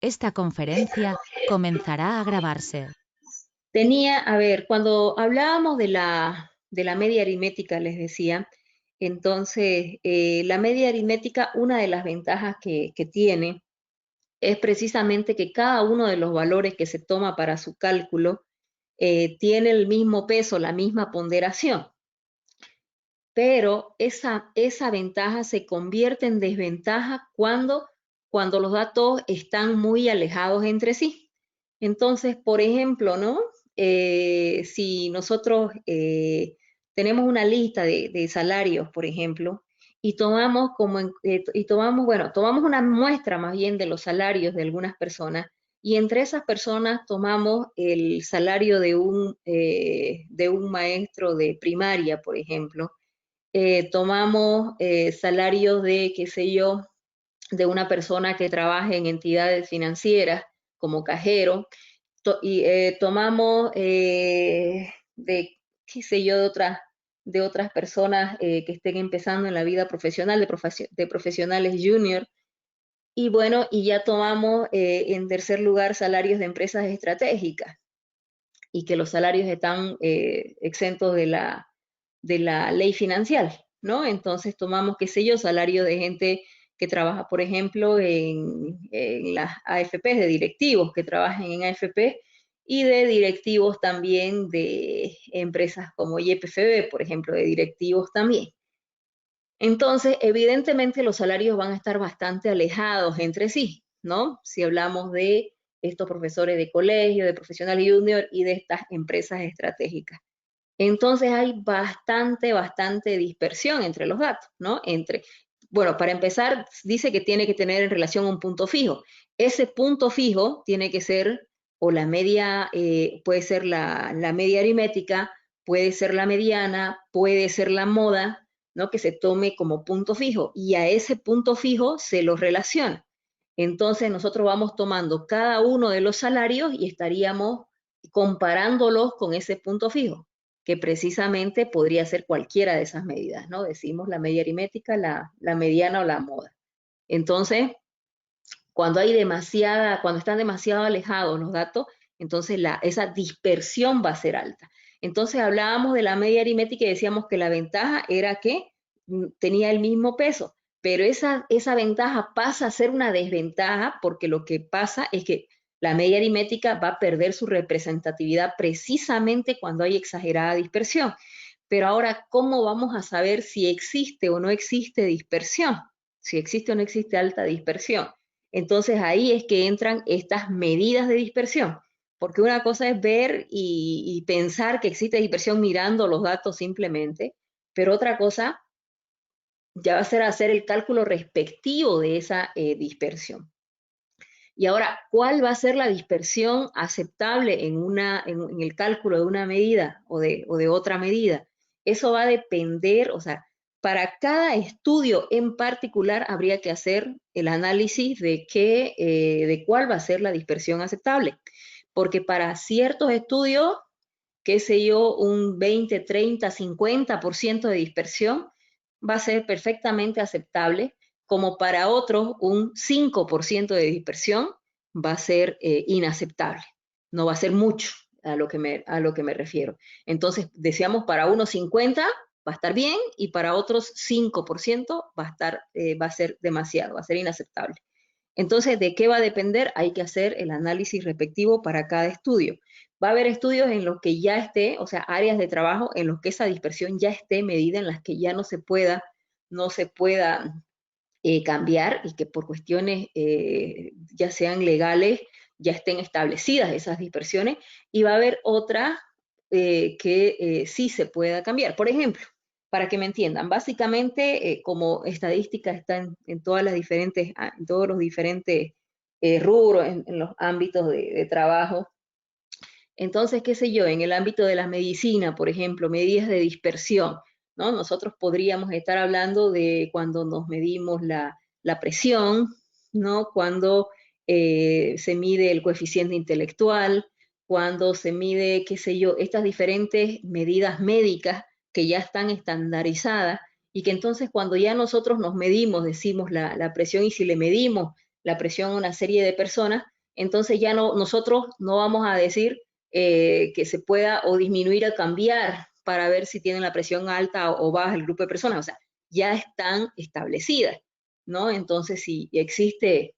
Esta conferencia comenzará a grabarse. A ver, cuando hablábamos de la media aritmética, les decía, entonces la media aritmética, una de las ventajas que tiene es precisamente que cada uno de los valores que se toma para su cálculo tiene el mismo peso, la misma ponderación, pero esa ventaja se convierte en desventaja cuando los datos están muy alejados entre sí. Entonces, por ejemplo, ¿no? Si nosotros tenemos una lista de salarios, por ejemplo, y tomamos tomamos una muestra más bien de los salarios de algunas personas, y entre esas personas tomamos el salario de un maestro de primaria, por ejemplo, tomamos salarios de, qué sé yo, de una persona que trabaja en entidades financieras como cajero, y tomamos de, qué sé yo, de otras personas que estén empezando en la vida profesional, de profesionales junior, y bueno, y ya tomamos en tercer lugar salarios de empresas estratégicas, y que los salarios están exentos de la ley financiera, ¿no? Entonces tomamos, qué sé yo, salario de gente que trabaja, por ejemplo, en las AFPs, de directivos que trabajan en AFP, y de directivos también de empresas como YPFB, por ejemplo, de directivos también. Entonces, evidentemente los salarios van a estar bastante alejados entre sí, ¿no? Si hablamos de estos profesores de colegio, de profesional junior y de estas empresas estratégicas. Entonces hay bastante dispersión entre los datos, ¿no? Bueno, para empezar, dice que tiene que tener en relación un punto fijo. Ese punto fijo tiene que ser, o la media, puede ser la media aritmética, puede ser la mediana, puede ser la moda, ¿no? Que se tome como punto fijo, y a ese punto fijo se lo relaciona. Entonces nosotros vamos tomando cada uno de los salarios y estaríamos comparándolos con ese punto fijo, que precisamente podría ser cualquiera de esas medidas, ¿no? Decimos la media aritmética, la mediana o la moda. Entonces, cuando están demasiado alejados los datos, entonces esa dispersión va a ser alta. Entonces hablábamos de la media aritmética y decíamos que la ventaja era que tenía el mismo peso, pero esa ventaja pasa a ser una desventaja, porque lo que pasa es que la media aritmética va a perder su representatividad precisamente cuando hay exagerada dispersión. Pero ahora, ¿cómo vamos a saber si existe o no existe dispersión? Si existe o no existe alta dispersión. Entonces ahí es que entran estas medidas de dispersión, porque una cosa es ver y pensar que existe dispersión mirando los datos simplemente, pero otra cosa ya va a ser hacer el cálculo respectivo de esa dispersión. Y ahora, ¿cuál va a ser la dispersión aceptable en el cálculo de una medida o de otra medida? Eso va a depender, o sea, para cada estudio en particular habría que hacer el análisis de cuál va a ser la dispersión aceptable. Porque para ciertos estudios, qué sé yo, un 20, 30, 50% de dispersión va a ser perfectamente aceptable, como para otros un 5% de dispersión va a ser inaceptable, no va a ser mucho a lo que me refiero. Entonces, decíamos, para unos 50 va a estar bien, y para otros 5% va a ser demasiado, va a ser inaceptable. Entonces, ¿de qué va a depender? Hay que hacer el análisis respectivo para cada estudio. Va a haber estudios en los que ya esté, o sea, áreas de trabajo en los que esa dispersión ya esté medida, en las que ya no se pueda cambiar, y que por cuestiones ya sean legales ya estén establecidas esas dispersiones, y va a haber otras que sí se pueda cambiar. Por ejemplo, para que me entiendan, básicamente como estadística está en todas las diferentes, en todos los diferentes rubros, en los ámbitos de trabajo. Entonces, qué sé yo, en el ámbito de la medicina, por ejemplo, medidas de dispersión, ¿no? Nosotros podríamos estar hablando de cuando nos medimos la presión, ¿no? Cuando se mide el coeficiente intelectual, cuando se mide, qué sé yo, estas diferentes medidas médicas que ya están estandarizadas, y que entonces cuando ya nosotros nos medimos, decimos la presión, y si le medimos la presión a una serie de personas, entonces ya nosotros no vamos a decir que se pueda o disminuir o cambiar para ver si tienen la presión alta o baja el grupo de personas, o sea, ya están establecidas, ¿no? Entonces, si existe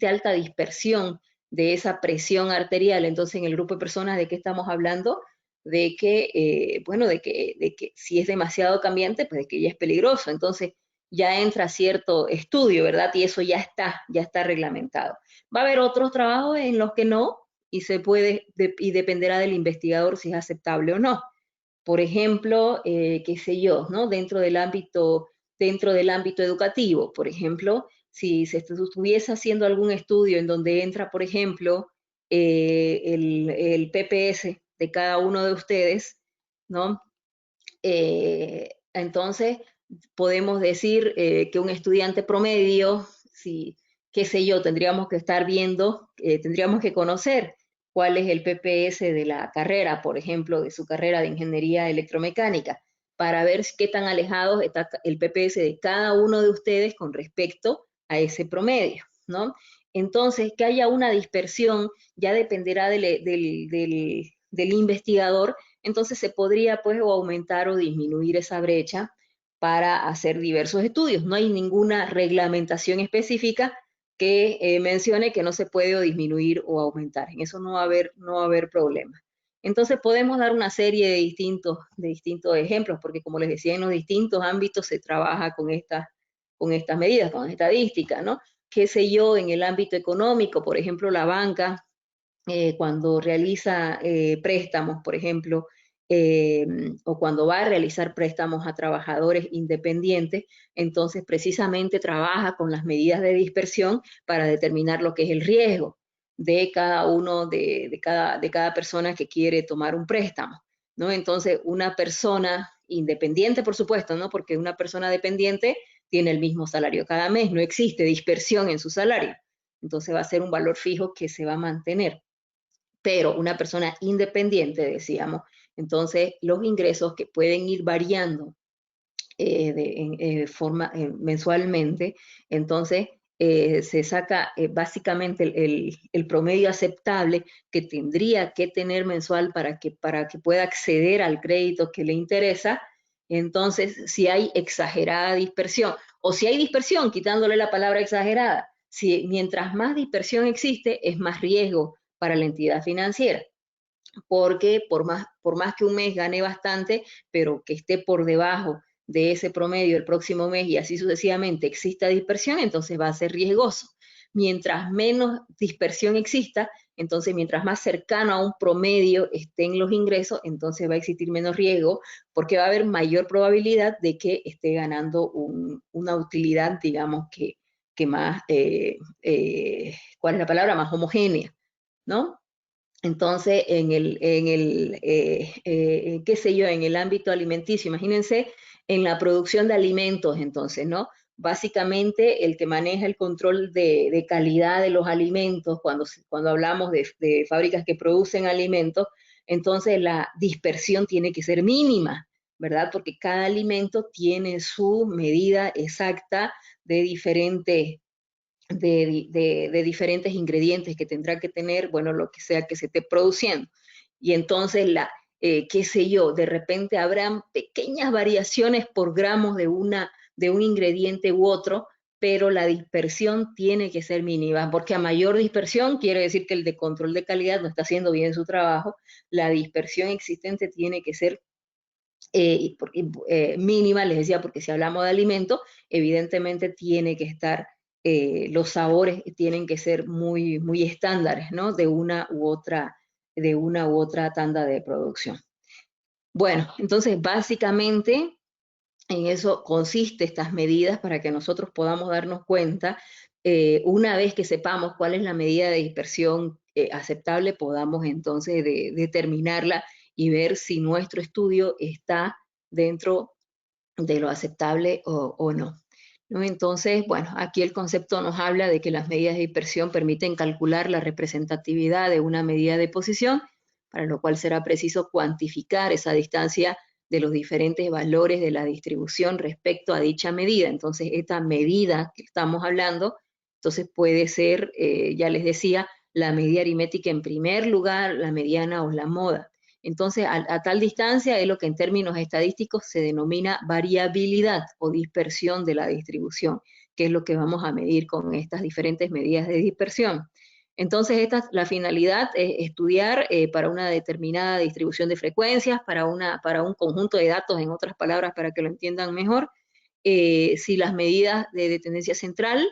alta dispersión de esa presión arterial, entonces en el grupo de personas, ¿de qué estamos hablando? De que, bueno, de que si es demasiado cambiante, pues de que ya es peligroso. Entonces ya entra cierto estudio, ¿verdad? Y eso ya está reglamentado. Va a haber otros trabajos en los que no, y y dependerá del investigador si es aceptable o no. Por ejemplo, qué sé yo, ¿no? Dentro del ámbito educativo, por ejemplo, si se estuviese haciendo algún estudio en donde entra, por ejemplo, el PPS de cada uno de ustedes, ¿no? Entonces, podemos decir que un estudiante promedio, si, qué sé yo, tendríamos que estar viendo, tendríamos que conocer cuál es el PPS de la carrera, por ejemplo, de su carrera de ingeniería electromecánica, para ver qué tan alejados está el PPS de cada uno de ustedes con respecto a ese promedio, ¿no? Entonces, que haya una dispersión ya dependerá del investigador, entonces se podría pues o aumentar o disminuir esa brecha para hacer diversos estudios. No hay ninguna reglamentación específica que mencione que no se puede o disminuir o aumentar. En eso no va a haber problema. Entonces podemos dar una serie de distintos ejemplos, porque como les decía, en los distintos ámbitos se trabaja con estas medidas, con estadísticas, ¿no? Qué sé yo, en el ámbito económico, por ejemplo, la banca, cuando realiza préstamos, por ejemplo, o cuando va a realizar préstamos a trabajadores independientes, entonces precisamente trabaja con las medidas de dispersión para determinar lo que es el riesgo de cada uno, de cada persona que quiere tomar un préstamo, ¿no? Entonces, una persona independiente, por supuesto, ¿no? Porque una persona dependiente tiene el mismo salario cada mes, no existe dispersión en su salario. Entonces va a ser un valor fijo que se va a mantener. Pero una persona independiente, decíamos, entonces los ingresos que pueden ir variando mensualmente, entonces se saca básicamente el promedio aceptable que tendría que tener mensual para que pueda acceder al crédito que le interesa. Entonces, si hay exagerada dispersión, o si hay dispersión, quitándole la palabra exagerada, mientras más dispersión existe, es más riesgo para la entidad financiera, porque por más que un mes gane bastante, pero que esté por debajo de ese promedio el próximo mes y así sucesivamente exista dispersión, entonces va a ser riesgoso. Mientras menos dispersión exista, entonces mientras más cercano a un promedio estén los ingresos, entonces va a existir menos riesgo, porque va a haber mayor probabilidad de que esté ganando una utilidad, digamos, que más, ¿cuál es la palabra? Más homogénea, ¿no? Entonces, qué sé yo, en el ámbito alimenticio, imagínense en la producción de alimentos, entonces, ¿no? Básicamente, el que maneja el control de calidad de los alimentos, cuando hablamos de fábricas que producen alimentos, entonces la dispersión tiene que ser mínima, ¿verdad? Porque cada alimento tiene su medida exacta de diferentes ingredientes que tendrá que tener, bueno, lo que sea que se esté produciendo. Y entonces, qué sé yo, de repente habrán pequeñas variaciones por gramos de un ingrediente u otro, pero la dispersión tiene que ser mínima, porque a mayor dispersión quiere decir que el de control de calidad no está haciendo bien su trabajo. La dispersión existente tiene que ser mínima, les decía, porque si hablamos de alimento, evidentemente tiene que estar, los sabores tienen que ser muy, muy estándares, ¿no? De una u otra tanda de producción. Bueno, entonces básicamente en eso consiste estas medidas para que nosotros podamos darnos cuenta, una vez que sepamos cuál es la medida de dispersión aceptable, podamos entonces determinarla y ver si nuestro estudio está dentro de lo aceptable o no. ¿No? Entonces, bueno, aquí el concepto nos habla de que las medidas de dispersión permiten calcular la representatividad de una medida de posición, para lo cual será preciso cuantificar esa distancia de los diferentes valores de la distribución respecto a dicha medida. Entonces, esta medida que estamos hablando, Entonces puede ser, ya les decía, la medida aritmética en primer lugar, la mediana o la moda. Entonces, a tal distancia es lo que en términos estadísticos se denomina variabilidad o dispersión de la distribución, que es lo que vamos a medir con estas diferentes medidas de dispersión. Entonces, la finalidad es estudiar para una determinada distribución de frecuencias, para un conjunto de datos, en otras palabras, para que lo entiendan mejor, si las medidas de tendencia central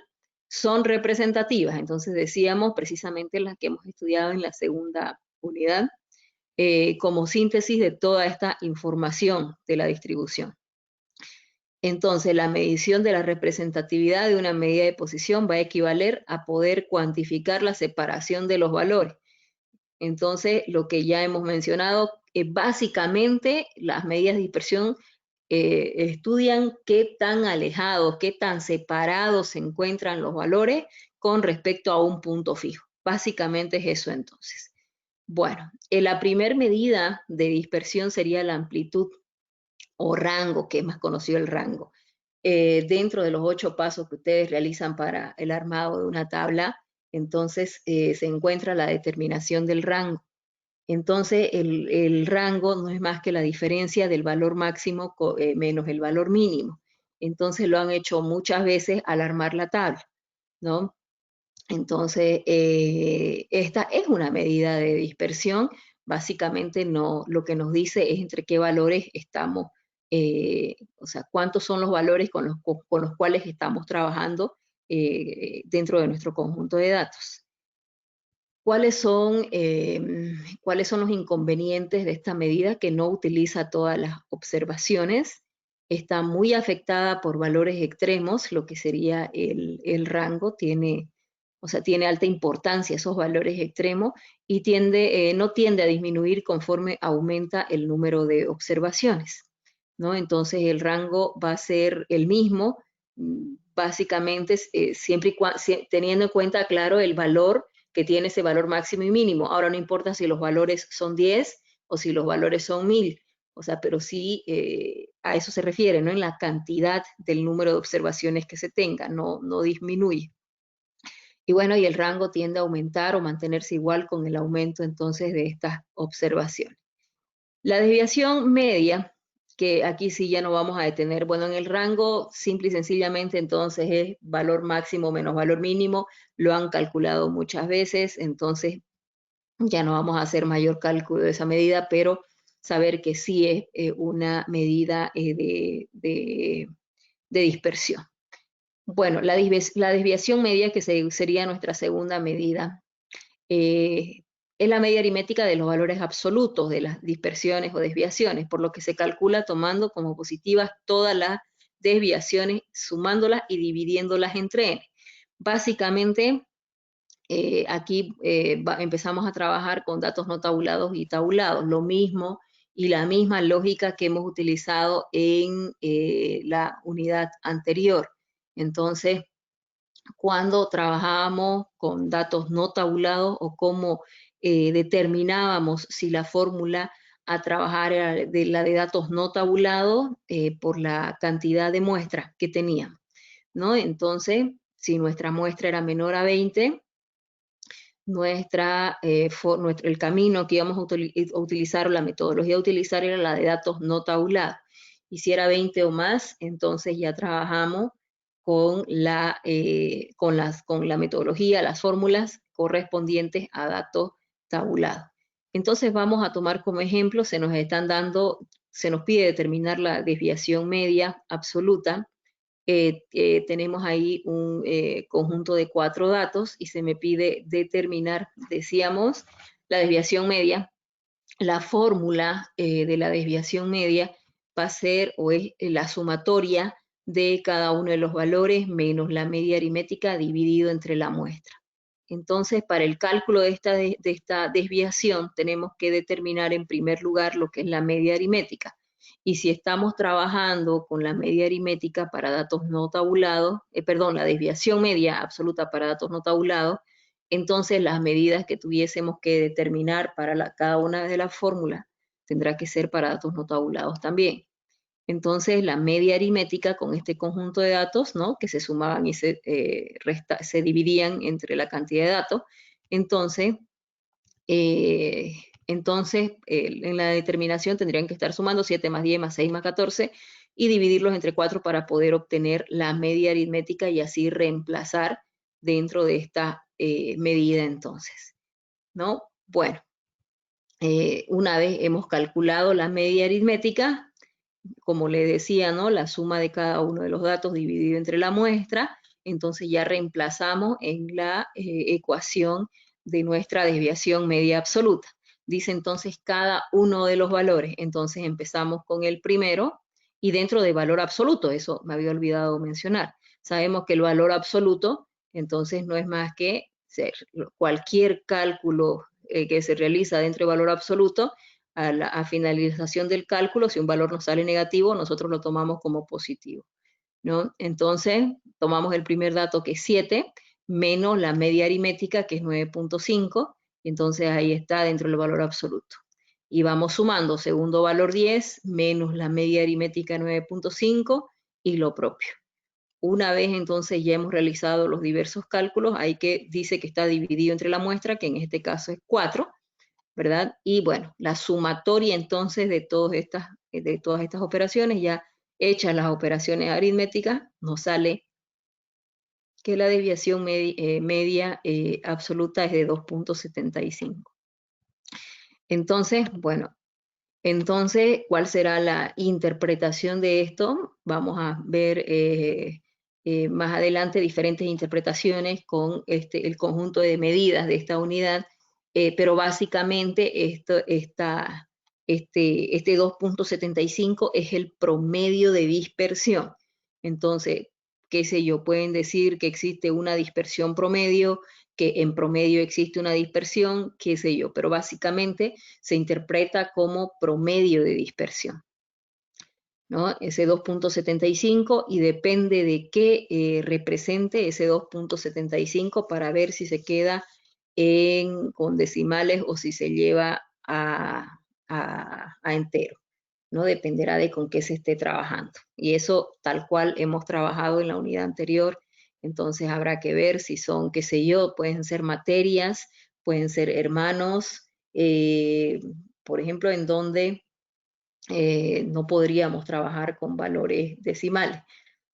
son representativas. Entonces, decíamos precisamente las que hemos estudiado en la segunda unidad, como síntesis de toda esta información de la distribución. Entonces, la medición de la representatividad de una medida de posición va a equivaler a poder cuantificar la separación de los valores. Entonces, lo que ya hemos mencionado, básicamente las medidas de dispersión estudian qué tan alejados, qué tan separados se encuentran los valores con respecto a un punto fijo. Básicamente es eso entonces. Bueno, la primera medida de dispersión sería la amplitud o rango, que es más conocido el rango. Dentro de los 8 pasos que ustedes realizan para el armado de una tabla, entonces se encuentra la determinación del rango. Entonces el rango no es más que la diferencia del valor máximo menos el valor mínimo. Entonces lo han hecho muchas veces al armar la tabla, ¿no? Entonces, esta es una medida de dispersión. Básicamente lo que nos dice es entre qué valores estamos, o sea, cuántos son los valores con los cuales estamos trabajando dentro de nuestro conjunto de datos. ¿Cuáles son los inconvenientes de esta medida? Que no utiliza todas las observaciones, está muy afectada por valores extremos, lo que sería el rango, tiene alta importancia esos valores extremos y no tiende a disminuir conforme aumenta el número de observaciones, ¿no? Entonces el rango va a ser el mismo, básicamente teniendo en cuenta, claro, el valor que tiene ese valor máximo y mínimo. Ahora no importa si los valores son 10 o si los valores son 1000, o sea, pero sí a eso se refiere, ¿no? En la cantidad del número de observaciones que se tenga, no disminuye. Y bueno, y el rango tiende a aumentar o mantenerse igual con el aumento entonces de estas observaciones. La desviación media, que aquí sí ya no vamos a detener, bueno, en el rango simple y sencillamente entonces es valor máximo menos valor mínimo, lo han calculado muchas veces, entonces ya no vamos a hacer mayor cálculo de esa medida, pero saber que sí es una medida de dispersión. Bueno, la desviación media, que sería nuestra segunda medida, es la media aritmética de los valores absolutos de las dispersiones o desviaciones, por lo que se calcula tomando como positivas todas las desviaciones, sumándolas y dividiéndolas entre n. Básicamente, aquí empezamos a trabajar con datos no tabulados y tabulados, lo mismo y la misma lógica que hemos utilizado en la unidad anterior. Entonces, cuando trabajábamos con datos no tabulados o cómo determinábamos si la fórmula a trabajar era la de datos no tabulados por la cantidad de muestras que teníamos, ¿no? Entonces, si nuestra muestra era menor a 20, el camino que íbamos a utilizar, o la metodología a utilizar era la de datos no tabulados. Y si era 20 o más, entonces ya trabajamos con la metodología, las fórmulas correspondientes a datos tabulados. Entonces vamos a tomar como ejemplo, se nos pide determinar la desviación media absoluta. Tenemos ahí un conjunto de 4 datos y se me pide determinar, decíamos, la desviación media. La fórmula de la desviación media va a ser o es la sumatoria de cada uno de los valores menos la media aritmética dividido entre la muestra. Entonces, para el cálculo de esta desviación tenemos que determinar en primer lugar lo que es la media aritmética. Y si estamos trabajando con la media aritmética para datos no tabulados, la desviación media absoluta para datos no tabulados, entonces las medidas que tuviésemos que determinar para cada una de las fórmulas tendrá que ser para datos no tabulados también. Entonces, la media aritmética con este conjunto de datos, ¿no? Que se sumaban y se dividían entre la cantidad de datos. Entonces, en la determinación tendrían que estar sumando 7 más 10 más 6 más 14 y dividirlos entre 4 para poder obtener la media aritmética y así reemplazar dentro de esta medida entonces, ¿no? Bueno, una vez hemos calculado la media aritmética, como le decía, ¿no? La suma de cada uno de los datos dividido entre la muestra, entonces ya reemplazamos en la ecuación de nuestra desviación media absoluta. Dice entonces cada uno de los valores. Entonces empezamos con el primero y dentro de valor absoluto, eso me había olvidado mencionar. Sabemos que el valor absoluto, entonces no es más que cualquier cálculo que se realiza dentro de valor absoluto, a finalización del cálculo, si un valor nos sale negativo, nosotros lo tomamos como positivo, ¿no? Entonces, tomamos el primer dato que es 7, menos la media aritmética que es 9.5, y entonces ahí está dentro del valor absoluto. Y vamos sumando segundo valor 10, menos la media aritmética 9.5 y lo propio. Una vez entonces ya hemos realizado los diversos cálculos, ahí que dice que está dividido entre la muestra, que en este caso es 4, ¿verdad? Y bueno, la sumatoria entonces de todas estas operaciones, ya hechas las operaciones aritméticas, nos sale que la desviación media absoluta es de 2.75. Entonces, bueno, ¿cuál será la interpretación de esto? Vamos a ver más adelante diferentes interpretaciones con el conjunto de medidas de esta unidad, pero básicamente este 2.75 es el promedio de dispersión. Entonces, qué sé yo, pueden decir que existe una dispersión promedio, que en promedio existe una dispersión, qué sé yo, pero básicamente se interpreta como promedio de dispersión, ¿no? Ese 2.75 y depende de qué represente ese 2.75 para ver si se queda con decimales o si se lleva a entero, ¿no? Dependerá de con qué se esté trabajando. Y eso tal cual hemos trabajado en la unidad anterior, entonces habrá que ver si son, qué sé yo, pueden ser materias, pueden ser hermanos, por ejemplo, en donde no podríamos trabajar con valores decimales,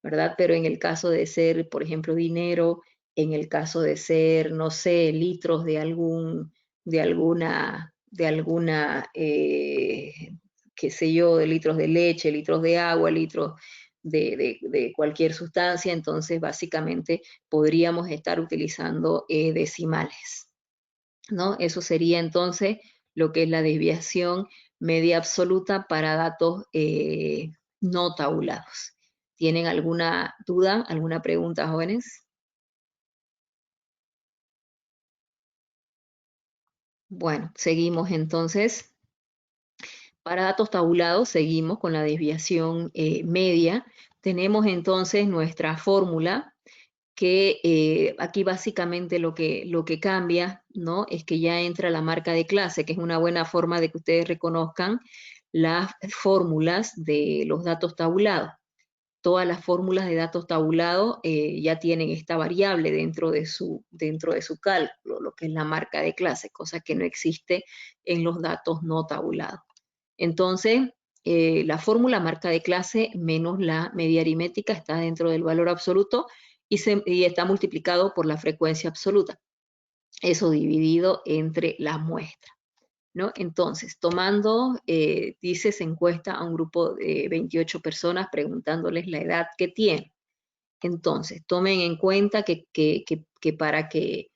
¿verdad? Pero en el caso de ser, por ejemplo, dinero, en el caso de ser, no sé, litros de alguna, qué sé yo, de litros de leche, litros de agua, litros de cualquier sustancia, entonces básicamente podríamos estar utilizando decimales, ¿no? Eso sería entonces lo que es la desviación media absoluta para datos no tabulados. ¿Tienen alguna duda, alguna pregunta, jóvenes? Bueno, seguimos entonces. Para datos tabulados, seguimos con la desviación media. Tenemos entonces nuestra fórmula que aquí básicamente lo que cambia, ¿no? Es que ya entra la marca de clase, que es una buena forma de que ustedes reconozcan las fórmulas de los datos tabulados. Todas las fórmulas de datos tabulados ya tienen esta variable dentro de su cálculo, lo que es la marca de clase, cosa que no existe en los datos no tabulados. Entonces, la fórmula marca de clase menos la media aritmética está dentro del valor absoluto y está multiplicado por la frecuencia absoluta. Eso dividido entre las muestras, ¿no? Entonces, dice, se encuesta a un grupo de 28 personas preguntándoles la edad que tienen. Entonces, tomen en cuenta que para que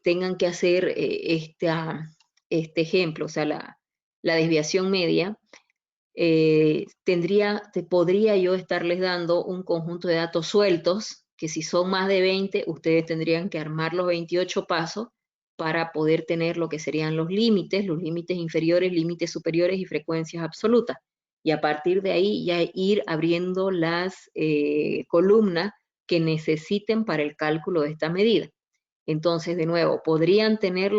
tengan que hacer este ejemplo, o sea, la desviación media, podría yo estarles dando un conjunto de datos sueltos, que si son más de 20, ustedes tendrían que armar los 28 pasos para poder tener lo que serían los límites inferiores, límites superiores y frecuencias absolutas. Y a partir de ahí ya ir abriendo las columnas que necesiten para el cálculo de esta medida. Entonces, de nuevo, podrían tener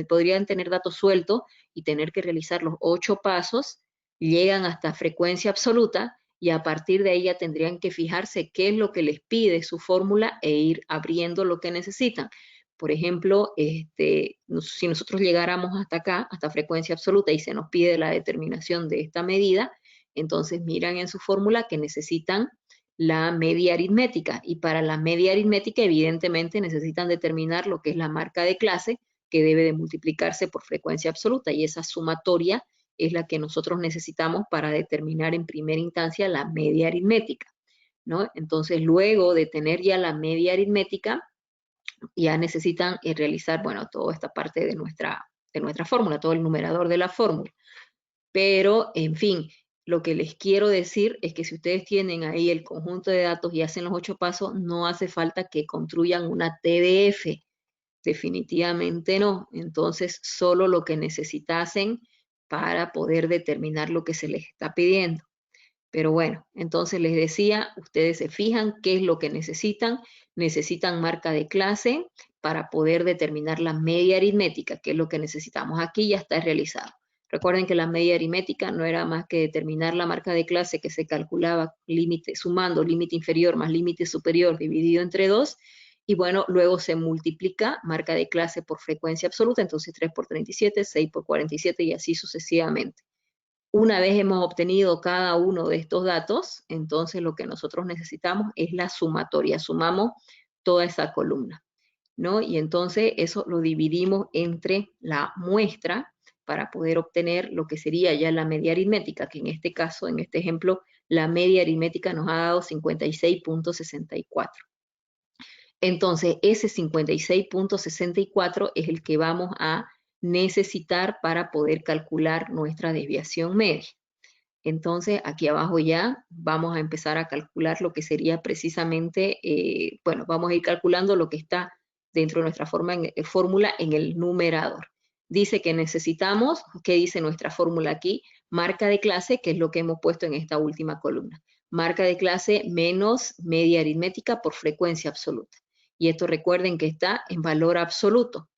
podrían tener datos sueltos y tener que realizar los 8 pasos llegan hasta frecuencia absoluta y a partir de ahí ya tendrían que fijarse qué es lo que les pide su fórmula e ir abriendo lo que necesitan. Por ejemplo, si nosotros llegáramos hasta acá, hasta frecuencia absoluta, y se nos pide la determinación de esta medida, entonces miran en su fórmula que necesitan la media aritmética, y para la media aritmética evidentemente necesitan determinar lo que es la marca de clase, que debe de multiplicarse por frecuencia absoluta, y esa sumatoria es la que nosotros necesitamos para determinar en primera instancia la media aritmética, ¿no? Entonces, luego de tener ya la media aritmética, ya necesitan realizar, bueno, toda esta parte de nuestra fórmula, todo el numerador de la fórmula. Pero, en fin, lo que les quiero decir es que si ustedes tienen ahí el conjunto de datos y hacen los 8 pasos, no hace falta que construyan una TDF. Definitivamente no. Entonces, solo lo que necesitasen para poder determinar lo que se les está pidiendo. Pero bueno, entonces les decía, ustedes se fijan qué es lo que necesitan. Necesitan marca de clase para poder determinar la media aritmética, que es lo que necesitamos. Aquí ya está realizado. Recuerden que la media aritmética no era más que determinar la marca de clase que se calculaba límite, sumando límite inferior más límite superior dividido entre 2. Y bueno, luego se multiplica marca de clase por frecuencia absoluta, entonces 3 por 37, 6 por 47 y así sucesivamente. Una vez hemos obtenido cada uno de estos datos, entonces lo que nosotros necesitamos es la sumatoria. Sumamos toda esa columna, ¿no? Y entonces eso lo dividimos entre la muestra para poder obtener lo que sería ya la media aritmética, que en este caso, en este ejemplo, la media aritmética nos ha dado 56.64. Entonces, ese 56.64 es el que vamos a necesitar para poder calcular nuestra desviación media. Entonces, aquí abajo ya vamos a empezar a calcular lo que sería precisamente, bueno, vamos a ir calculando lo que está dentro de nuestra fórmula en el numerador. Dice que necesitamos, ¿qué dice nuestra fórmula aquí? Marca de clase, que es lo que hemos puesto en esta última columna. Marca de clase menos media aritmética por frecuencia absoluta. Y esto recuerden que está en valor absoluto.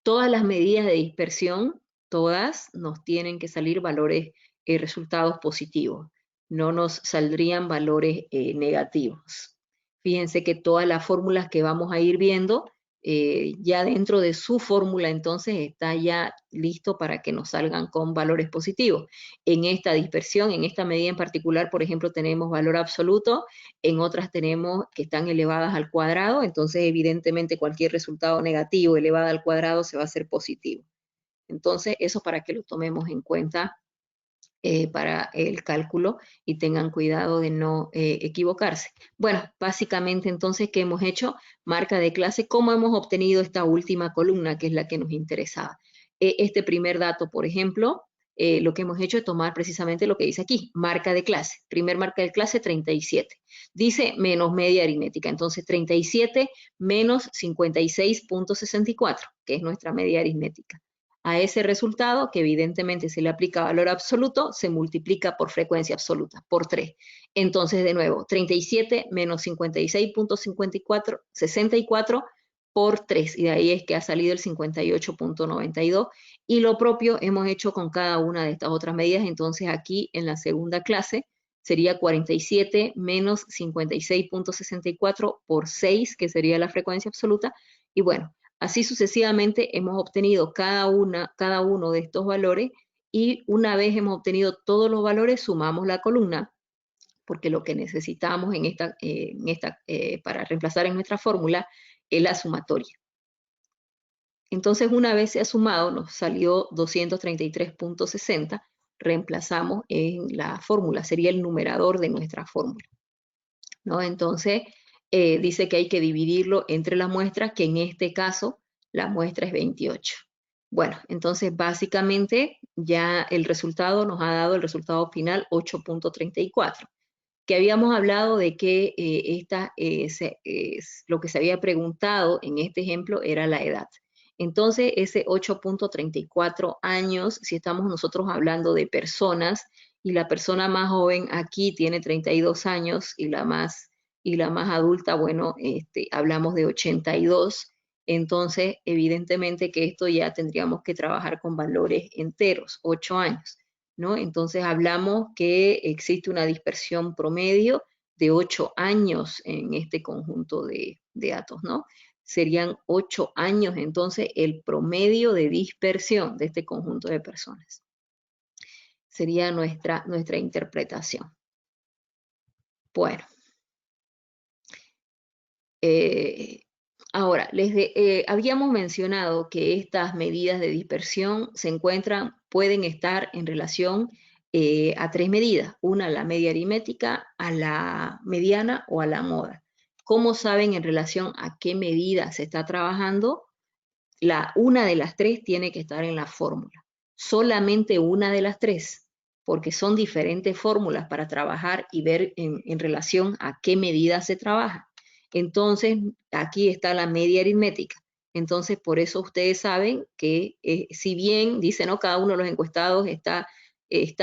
Todas las medidas de dispersión, todas nos tienen que salir valores resultados positivos, no nos saldrían valores negativos. Fíjense que todas las fórmulas que vamos a ir viendo, ya dentro de su fórmula entonces está ya listo para que nos salgan con valores positivos. En esta dispersión, en esta medida en particular, por ejemplo, tenemos valor absoluto, en otras tenemos que están elevadas al cuadrado, entonces evidentemente cualquier resultado negativo elevado al cuadrado se va a hacer positivo. Entonces, eso para que lo tomemos en cuenta para el cálculo y tengan cuidado de no equivocarse. Bueno, básicamente entonces, ¿qué hemos hecho? Marca de clase, ¿cómo hemos obtenido esta última columna que es la que nos interesaba? Este primer dato, por ejemplo, lo que hemos hecho es tomar precisamente lo que dice aquí, marca de clase. Primer marca de clase, 37. Dice menos media aritmética, entonces 37 menos 56.64, que es nuestra media aritmética. A ese resultado, que evidentemente se le aplica valor absoluto, se multiplica por frecuencia absoluta, por 3. Entonces, de nuevo, 37 menos 56.54, 64 por 3. Y de ahí es que ha salido el 58.92. Y lo propio hemos hecho con cada una de estas otras medidas. Entonces, aquí en la segunda clase sería 47 menos 56.64 por 6, que sería la frecuencia absoluta. Y bueno, así sucesivamente hemos obtenido cada uno de estos valores y una vez hemos obtenido todos los valores sumamos la columna porque lo que necesitamos para reemplazar en nuestra fórmula es la sumatoria. Entonces una vez se ha sumado nos salió 233.60, reemplazamos en la fórmula, sería el numerador de nuestra fórmula, ¿no? Entonces dice que hay que dividirlo entre la muestra, que en este caso la muestra es 28. Bueno, entonces básicamente ya el resultado nos ha dado el resultado final 8.34. Que habíamos hablado de que lo que se había preguntado en este ejemplo era la edad. Entonces ese 8.34 años, si estamos nosotros hablando de personas, y la persona más joven aquí tiene 32 años y la más adulta, bueno, hablamos de 82, entonces evidentemente que esto ya tendríamos que trabajar con valores enteros, 8 años. ¿no? Entonces hablamos que existe una dispersión promedio de 8 años en este conjunto de datos, ¿no? Serían 8 años entonces el promedio de dispersión de este conjunto de personas. Sería nuestra interpretación. Bueno. Ahora, habíamos mencionado que estas medidas de dispersión pueden estar en relación a 3 medidas. Una, la media aritmética, a la mediana o a la moda. ¿Cómo saben en relación a qué medida se está trabajando? Una de las 3 tiene que estar en la fórmula. Solamente una de las 3, porque son diferentes fórmulas para trabajar y ver en relación a qué medida se trabaja. Entonces, aquí está la media aritmética. Entonces, por eso ustedes saben que si bien, dicen, ¿no? Cada uno de los encuestados está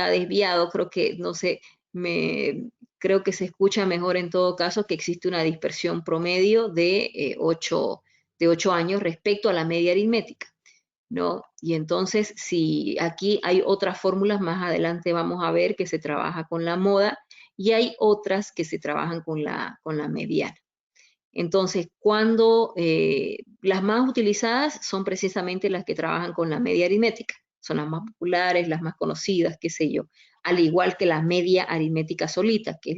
desviado, creo que, no sé, creo que se escucha mejor en todo caso que existe una dispersión promedio de 8 años respecto a la media aritmética, ¿no? Y entonces, si aquí hay otras fórmulas, más adelante vamos a ver que se trabaja con la moda y hay otras que se trabajan con la mediana. Entonces, las más utilizadas son precisamente las que trabajan con la media aritmética, son las más populares, las más conocidas, qué sé yo, al igual que la media aritmética solita, que es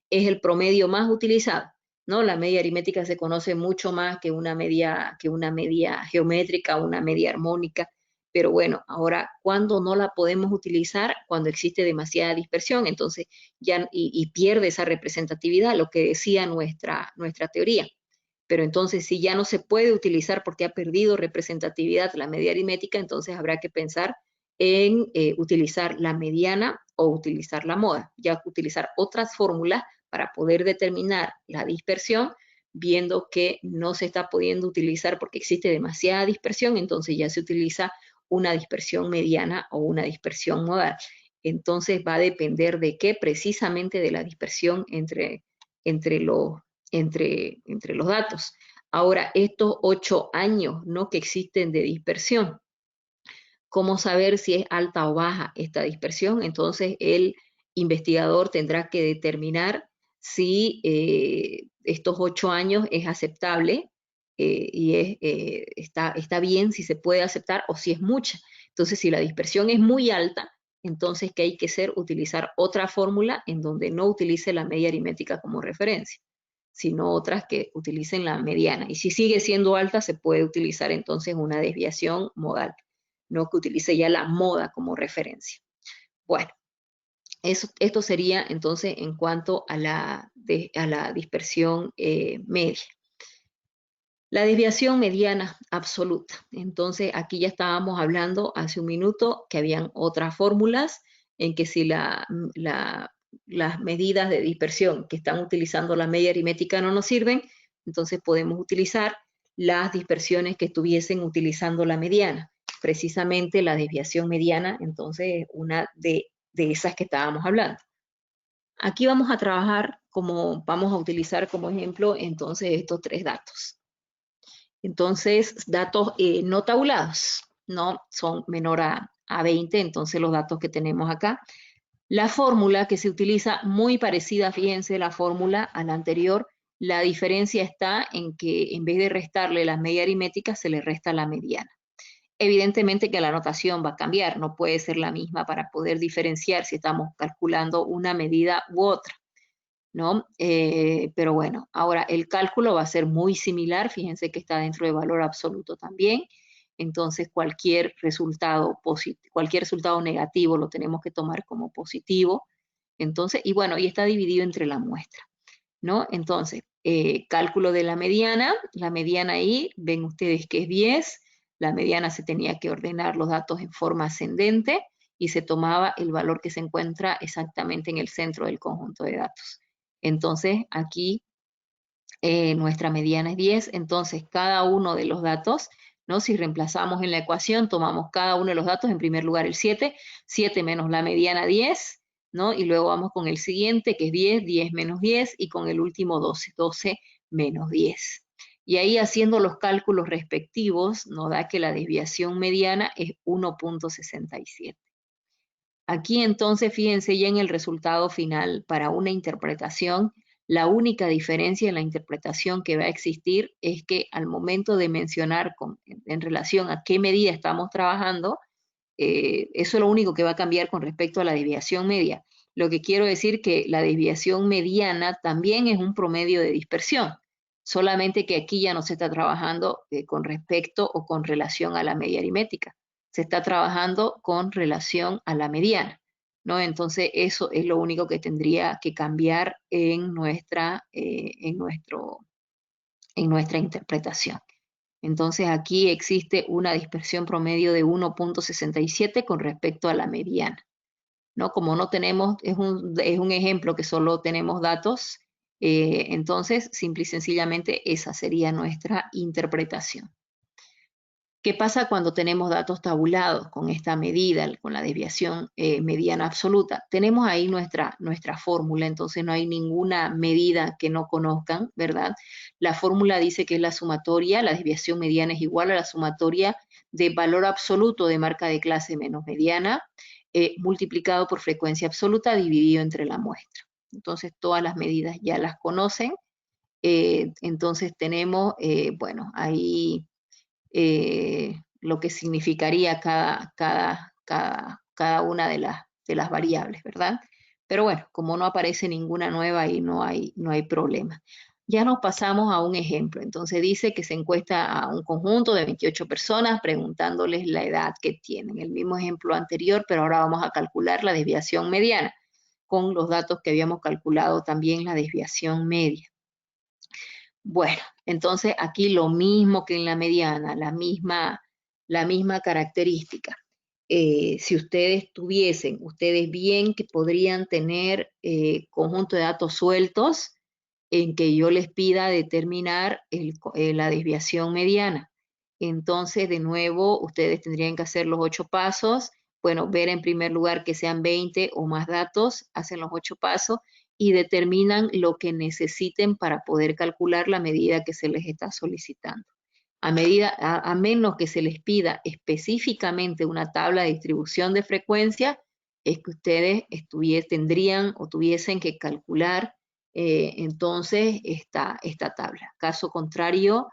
es el promedio más utilizado, ¿no? La media aritmética se conoce mucho más que una media geométrica, una media armónica, pero bueno, ahora, ¿cuándo no la podemos utilizar? Cuando existe demasiada dispersión, entonces y pierde esa representatividad, lo que decía nuestra teoría. Pero entonces, si ya no se puede utilizar porque ha perdido representatividad la media aritmética, entonces habrá que pensar en utilizar la mediana o utilizar la moda, ya utilizar otras fórmulas para poder determinar la dispersión, viendo que no se está pudiendo utilizar porque existe demasiada dispersión, entonces ya se utiliza una dispersión mediana o una dispersión modal. Entonces va a depender de qué, precisamente de la dispersión entre los datos. Ahora, estos 8 años, ¿no?, que existen de dispersión, ¿cómo saber si es alta o baja esta dispersión? Entonces, el investigador tendrá que determinar si estos 8 años es aceptable y está bien, si se puede aceptar o si es mucha. Entonces, si la dispersión es muy alta, entonces, ¿qué hay que hacer? Utilizar otra fórmula en donde no utilice la media aritmética como referencia, sino otras que utilicen la mediana. Y si sigue siendo alta, se puede utilizar entonces una desviación modal, no que utilice ya la moda como referencia. Bueno, esto sería entonces en cuanto a la dispersión media. La desviación mediana absoluta. Entonces, aquí ya estábamos hablando hace un minuto que habían otras fórmulas en que si las medidas de dispersión que están utilizando la media aritmética no nos sirven, entonces podemos utilizar las dispersiones que estuviesen utilizando la mediana. Precisamente la desviación mediana, entonces, una de esas que estábamos hablando. Aquí vamos a trabajar vamos a utilizar como ejemplo, entonces, estos 3 datos. Entonces, datos no tabulados, ¿no? Son menor a 20, entonces los datos que tenemos acá. La fórmula que se utiliza, muy parecida, fíjense, la fórmula a la anterior. La diferencia está en que en vez de restarle la media aritmética, se le resta la mediana. Evidentemente que la notación va a cambiar, no puede ser la misma para poder diferenciar si estamos calculando una medida u otra, ¿no? Pero bueno, ahora el cálculo va a ser muy similar, fíjense que está dentro de valor absoluto también, entonces cualquier resultado negativo lo tenemos que tomar como positivo, entonces, y bueno, y está dividido entre la muestra, ¿no? Entonces, cálculo de la mediana ahí, ven ustedes que es 10, la mediana se tenía que ordenar los datos en forma ascendente y se tomaba el valor que se encuentra exactamente en el centro del conjunto de datos. Entonces, aquí nuestra mediana es 10, entonces cada uno de los datos, ¿no? Si reemplazamos en la ecuación, tomamos cada uno de los datos, en primer lugar el 7, 7 menos la mediana 10, ¿no? Y luego vamos con el siguiente, que es 10, 10 menos 10, y con el último 12, 12 menos 10. Y ahí, haciendo los cálculos respectivos, nos da que la desviación mediana es 1.67. Aquí entonces, fíjense ya en el resultado final para una interpretación, la única diferencia en la interpretación que va a existir es que al momento de mencionar en relación a qué medida estamos trabajando, eso es lo único que va a cambiar con respecto a la desviación media. Lo que quiero decir que la desviación mediana también es un promedio de dispersión, solamente que aquí ya no se está trabajando con respecto o con relación a la media aritmética, se está trabajando con relación a la mediana, ¿no? Entonces eso es lo único que tendría que cambiar en nuestra interpretación. Entonces aquí existe una dispersión promedio de 1.67 con respecto a la mediana, ¿no? Como no tenemos, es un ejemplo que solo tenemos datos, entonces simple y sencillamente esa sería nuestra interpretación. ¿Qué pasa cuando tenemos datos tabulados con esta medida, con la desviación mediana absoluta? Tenemos ahí nuestra fórmula, entonces no hay ninguna medida que no conozcan, ¿verdad? La fórmula dice que es la sumatoria, la desviación mediana es igual a la sumatoria de valor absoluto de marca de clase menos mediana, multiplicado por frecuencia absoluta dividido entre la muestra. Entonces todas las medidas ya las conocen. Entonces tenemos, bueno, ahí lo que significaría cada una de las variables, ¿verdad? Pero bueno, como no aparece ninguna nueva ahí no hay problema. Ya nos pasamos a un ejemplo. Entonces dice que se encuesta a un conjunto de 28 personas preguntándoles la edad que tienen. El mismo ejemplo anterior, pero ahora vamos a calcular la desviación mediana con los datos que habíamos calculado también la desviación media. Bueno, entonces aquí lo mismo que en la mediana, la misma característica. Si ustedes bien que podrían tener conjunto de datos sueltos en que yo les pida determinar la desviación mediana. Entonces, de nuevo, ustedes tendrían que hacer los 8 pasos. Bueno, ver en primer lugar que sean 20 o más datos, hacen los 8 pasos y determinan lo que necesiten para poder calcular la medida que se les está solicitando. A menos que se les pida específicamente una tabla de distribución de frecuencia, es que ustedes tendrían o tuviesen que calcular entonces esta tabla. Caso contrario,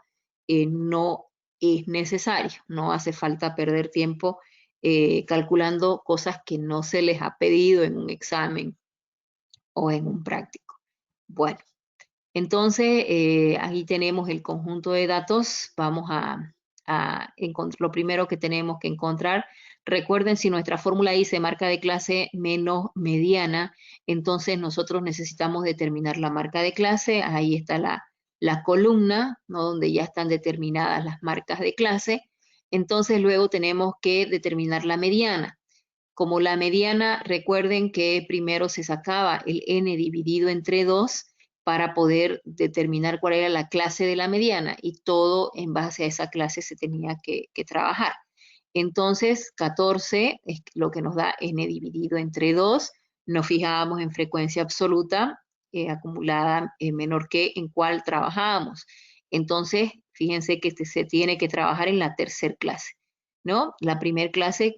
no es necesario, no hace falta perder tiempo calculando cosas que no se les ha pedido en un examen o en un práctico. Bueno, entonces ahí tenemos el conjunto de datos. Vamos a encontrar lo primero que tenemos que encontrar. Recuerden, si nuestra fórmula dice marca de clase menos mediana, entonces nosotros necesitamos determinar la marca de clase. Ahí está la columna, ¿no? Donde ya están determinadas las marcas de clase. Entonces luego tenemos que determinar la mediana. Como la mediana, recuerden que primero se sacaba el n dividido entre 2 para poder determinar cuál era la clase de la mediana y todo en base a esa clase se tenía que trabajar. Entonces, 14 es lo que nos da n dividido entre 2. Nos fijábamos en frecuencia absoluta acumulada menor que en cuál trabajábamos. Entonces, fíjense que se tiene que trabajar en la tercera clase, ¿no? La primera clase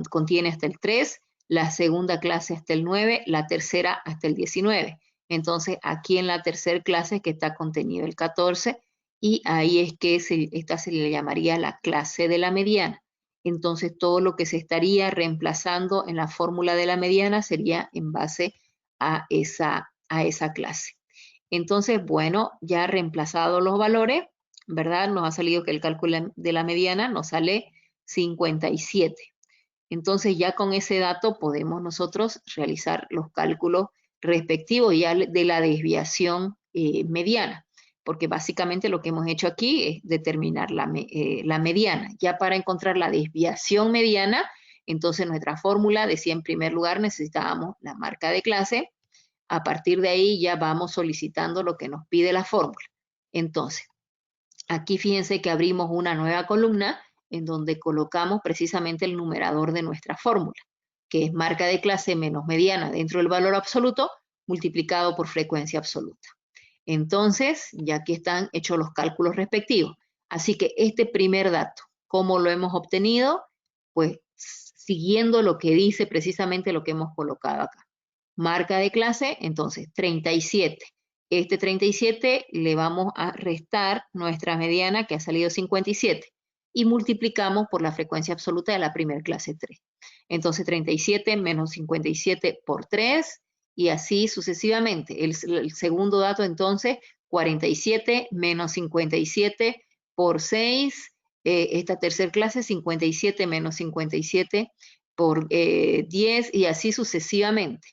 contiene hasta el 3, la segunda clase hasta el 9, la tercera hasta el 19. Entonces, aquí en la tercera clase es que está contenido el 14 y ahí es que esta se le llamaría la clase de la mediana. Entonces, todo lo que se estaría reemplazando en la fórmula de la mediana sería en base a esa clase. Entonces, bueno, ya reemplazado los valores, ¿verdad? Nos ha salido que el cálculo de la mediana nos sale 57. Entonces, ya con ese dato podemos nosotros realizar los cálculos respectivos ya de la desviación mediana, porque básicamente lo que hemos hecho aquí es determinar la mediana. Ya para encontrar la desviación mediana, entonces nuestra fórmula decía en primer lugar necesitábamos la marca de clase. A partir de ahí ya vamos solicitando lo que nos pide la fórmula. Entonces, aquí fíjense que abrimos una nueva columna en donde colocamos precisamente el numerador de nuestra fórmula, que es marca de clase menos mediana dentro del valor absoluto multiplicado por frecuencia absoluta. Entonces, ya aquí están hechos los cálculos respectivos. Así que este primer dato, ¿cómo lo hemos obtenido? Pues siguiendo lo que dice precisamente lo que hemos colocado acá. Marca de clase, entonces 37. Este 37 le vamos a restar nuestra mediana que ha salido 57 y multiplicamos por la frecuencia absoluta de la primera clase 3. Entonces 37 menos 57 por 3 y así sucesivamente. El segundo dato entonces 47 menos 57 por 6. Esta tercera clase 57 menos 57 por 10 y así sucesivamente.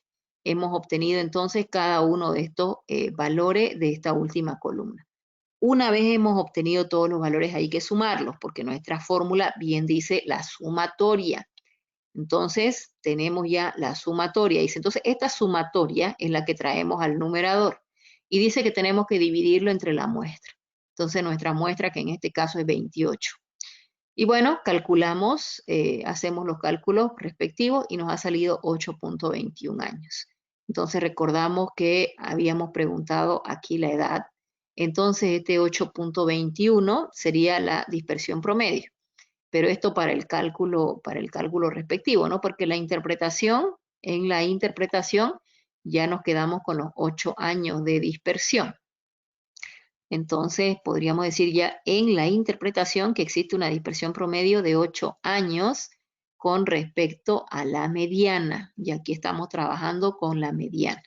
Hemos obtenido entonces cada uno de estos valores de esta última columna. Una vez hemos obtenido todos los valores hay que sumarlos porque nuestra fórmula bien dice la sumatoria. Entonces tenemos ya la sumatoria. Dice, entonces esta sumatoria es la que traemos al numerador y dice que tenemos que dividirlo entre la muestra. Entonces nuestra muestra, que en este caso es 28. Y bueno, calculamos, hacemos los cálculos respectivos y nos ha salido 8.21 años. Entonces recordamos que habíamos preguntado aquí la edad. Entonces este 8.21 sería la dispersión promedio. Pero esto para el cálculo respectivo, ¿no? Porque en la interpretación ya nos quedamos con los 8 años de dispersión. Entonces, podríamos decir ya en la interpretación que existe una dispersión promedio de 8 años con respecto a la mediana. Y aquí estamos trabajando con la mediana,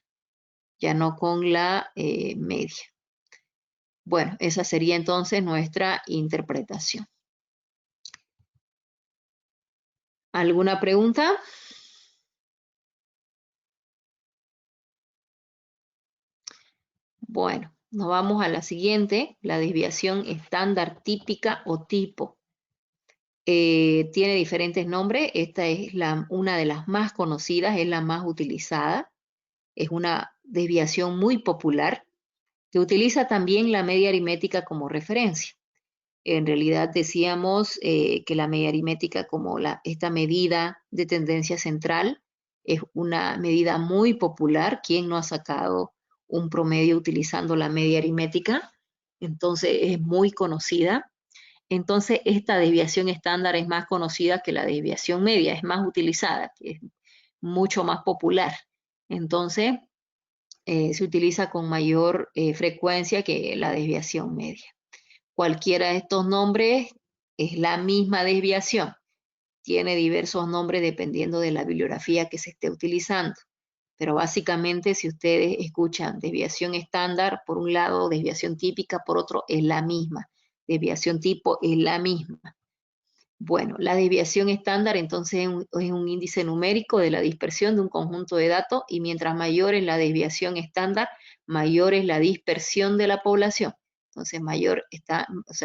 ya no con la media. Bueno, esa sería entonces nuestra interpretación. ¿Alguna pregunta? Bueno, nos vamos a la siguiente, la desviación estándar típica o tipo. Tiene diferentes nombres, esta es una de las más conocidas, es la más utilizada, es una desviación muy popular que utiliza también la media aritmética como referencia. En realidad decíamos que la media aritmética como esta medida de tendencia central es una medida muy popular. ¿Quién no ha sacado un promedio utilizando la media aritmética? Entonces es muy conocida. Entonces esta desviación estándar es más conocida que la desviación media, es más utilizada, es mucho más popular. Entonces se utiliza con mayor frecuencia que la desviación media. Cualquiera de estos nombres es la misma desviación. Tiene diversos nombres dependiendo de la bibliografía que se esté utilizando. Pero básicamente si ustedes escuchan desviación estándar por un lado, desviación típica por otro, es la misma. Desviación tipo es la misma. Bueno, la desviación estándar entonces es un índice numérico de la dispersión de un conjunto de datos y mientras mayor es la desviación estándar, mayor es la dispersión de la población. Entonces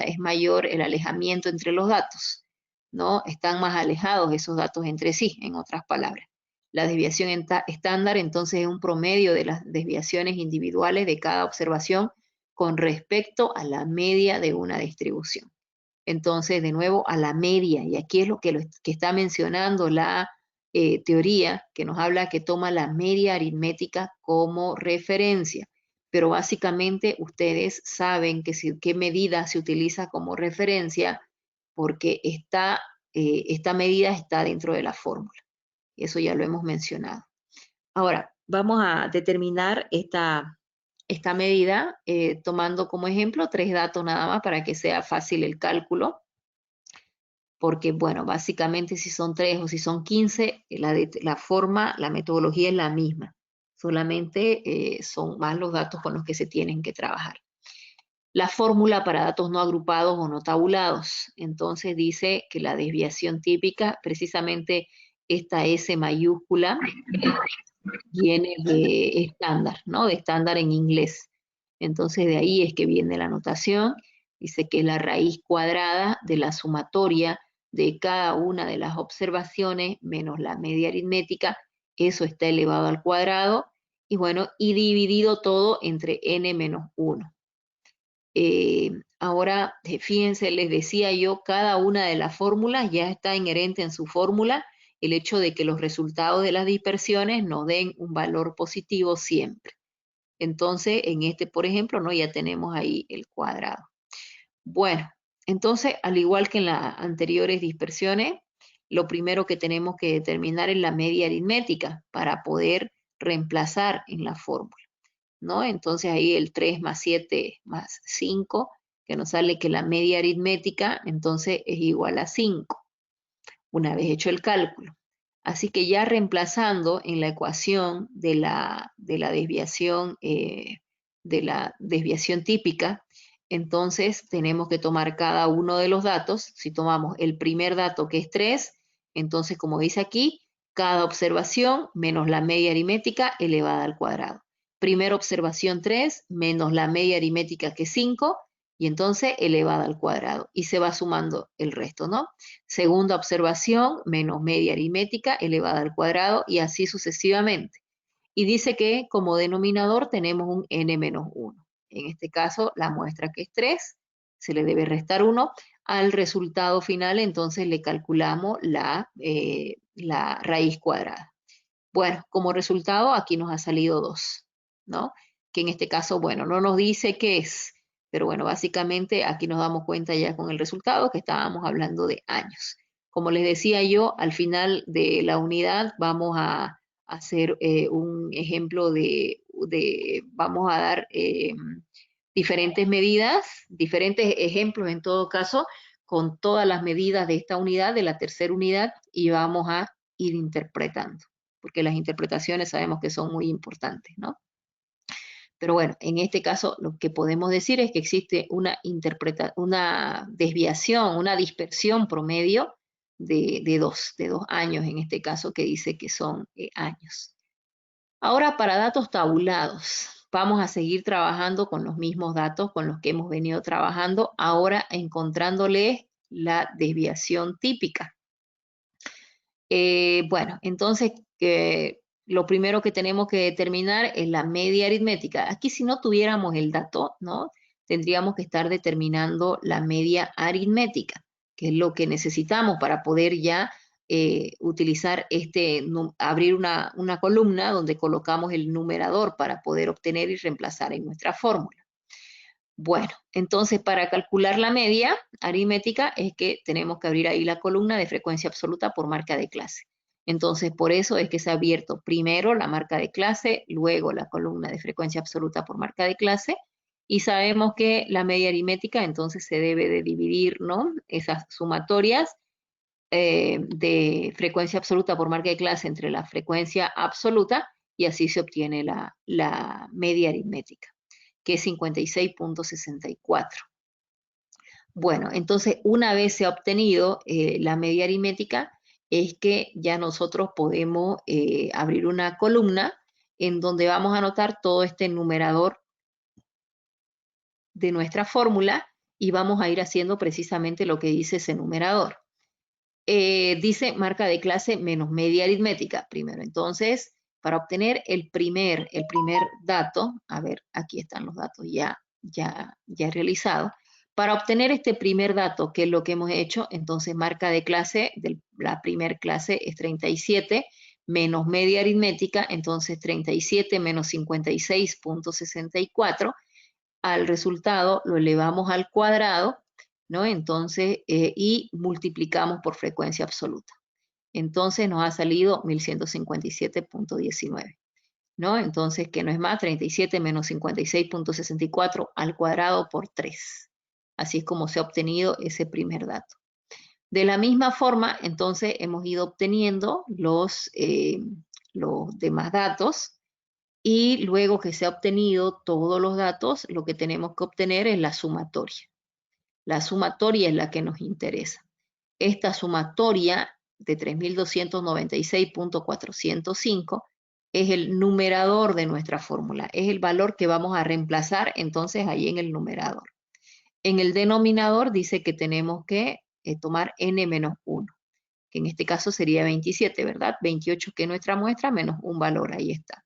es mayor el alejamiento entre los datos, ¿no? Están más alejados esos datos entre sí, en otras palabras. La desviación estándar entonces es un promedio de las desviaciones individuales de cada observación con respecto a la media de una distribución. Entonces, de nuevo, a la media, y aquí es lo que está mencionando la teoría, que nos habla que toma la media aritmética como referencia. Pero básicamente ustedes saben qué medida se utiliza como referencia porque esta medida está dentro de la fórmula. Eso ya lo hemos mencionado. Ahora, vamos a determinar esta medida tomando como ejemplo 3 datos nada más para que sea fácil el cálculo. Porque, bueno, básicamente si son 3 o si son 15, la metodología es la misma. Solamente son más los datos con los que se tienen que trabajar. La fórmula para datos no agrupados o no tabulados. Entonces dice que la desviación típica, precisamente esta S mayúscula, viene de estándar, ¿no? De estándar en inglés. Entonces de ahí es que viene la notación. Dice que es la raíz cuadrada de la sumatoria de cada una de las observaciones menos la media aritmética. Eso está elevado al cuadrado. Y bueno, y dividido todo entre n menos 1. Ahora, fíjense, les decía yo, cada una de las fórmulas ya está inherente en su fórmula el hecho de que los resultados de las dispersiones nos den un valor positivo siempre. Entonces, en este, por ejemplo, ¿no? Ya tenemos ahí el cuadrado. Bueno, entonces, al igual que en las anteriores dispersiones, lo primero que tenemos que determinar es la media aritmética para poder reemplazar en la fórmula, ¿no? Entonces ahí el 3 más 7 más 5, que nos sale que la media aritmética entonces es igual a 5, una vez hecho el cálculo. Así que ya reemplazando en la ecuación de la desviación típica, entonces tenemos que tomar cada uno de los datos. Si tomamos el primer dato, que es 3, entonces como dice aquí, cada observación menos la media aritmética elevada al cuadrado. Primera observación 3 menos la media aritmética, que es 5, y entonces elevada al cuadrado. Y se va sumando el resto, ¿no? Segunda observación menos media aritmética elevada al cuadrado, y así sucesivamente. Y dice que como denominador tenemos un n menos 1. En este caso, la muestra, que es 3, se le debe restar 1. Al resultado final, entonces le calculamos la raíz cuadrada. Bueno, como resultado aquí nos ha salido 2, ¿no? Que en este caso, bueno, no nos dice qué es, pero bueno, básicamente aquí nos damos cuenta ya con el resultado que estábamos hablando de años. Como les decía yo, al final de la unidad vamos a hacer un ejemplo vamos a dar diferentes medidas, diferentes ejemplos en todo caso, con todas las medidas de esta unidad, de la tercera unidad, y vamos a ir interpretando, porque las interpretaciones sabemos que son muy importantes, ¿no? Pero bueno, en este caso lo que podemos decir es que existe una desviación, una dispersión promedio de dos años, en este caso, que dice que son años. Ahora, para datos tabulados, vamos a seguir trabajando con los mismos datos con los que hemos venido trabajando, ahora encontrándole la desviación típica. Bueno, entonces lo primero que tenemos que determinar es la media aritmética. Aquí, si no tuviéramos el dato, ¿no? Tendríamos que estar determinando la media aritmética, que es lo que necesitamos para poder ya utilizar abrir una columna donde colocamos el numerador para poder obtener y reemplazar en nuestra fórmula. Bueno, entonces para calcular la media aritmética es que tenemos que abrir ahí la columna de frecuencia absoluta por marca de clase. Entonces, por eso es que se ha abierto primero la marca de clase, luego la columna de frecuencia absoluta por marca de clase, y sabemos que la media aritmética entonces se debe de dividir, ¿no? Esas sumatorias de frecuencia absoluta por marca de clase entre la frecuencia absoluta, y así se obtiene la media aritmética, que es 56.64. Bueno, entonces una vez se ha obtenido la media aritmética, es que ya nosotros podemos abrir una columna en donde vamos a anotar todo este numerador de nuestra fórmula y vamos a ir haciendo precisamente lo que dice ese numerador. Dice marca de clase menos media aritmética primero. Entonces, para obtener el primer dato, a ver, aquí están los datos ya realizados. Para obtener este primer dato, que es lo que hemos hecho, entonces marca de clase de la primer clase es 37 menos media aritmética, entonces 37 menos 56.64. Al resultado lo elevamos al cuadrado, ¿no? Entonces, y multiplicamos por frecuencia absoluta. Entonces nos ha salido 1157.19, ¿no? Entonces, que no es más, 37 menos 56.64 al cuadrado por 3. Así es como se ha obtenido ese primer dato. De la misma forma, entonces, hemos ido obteniendo los demás datos, y luego que se ha obtenido todos los datos, lo que tenemos que obtener es la sumatoria. La sumatoria es la que nos interesa. Esta sumatoria de 3296.405 es el numerador de nuestra fórmula, es el valor que vamos a reemplazar entonces ahí en el numerador. En el denominador dice que tenemos que tomar n-1, que en este caso sería 27, ¿verdad? 28 que es nuestra muestra menos un valor, ahí está.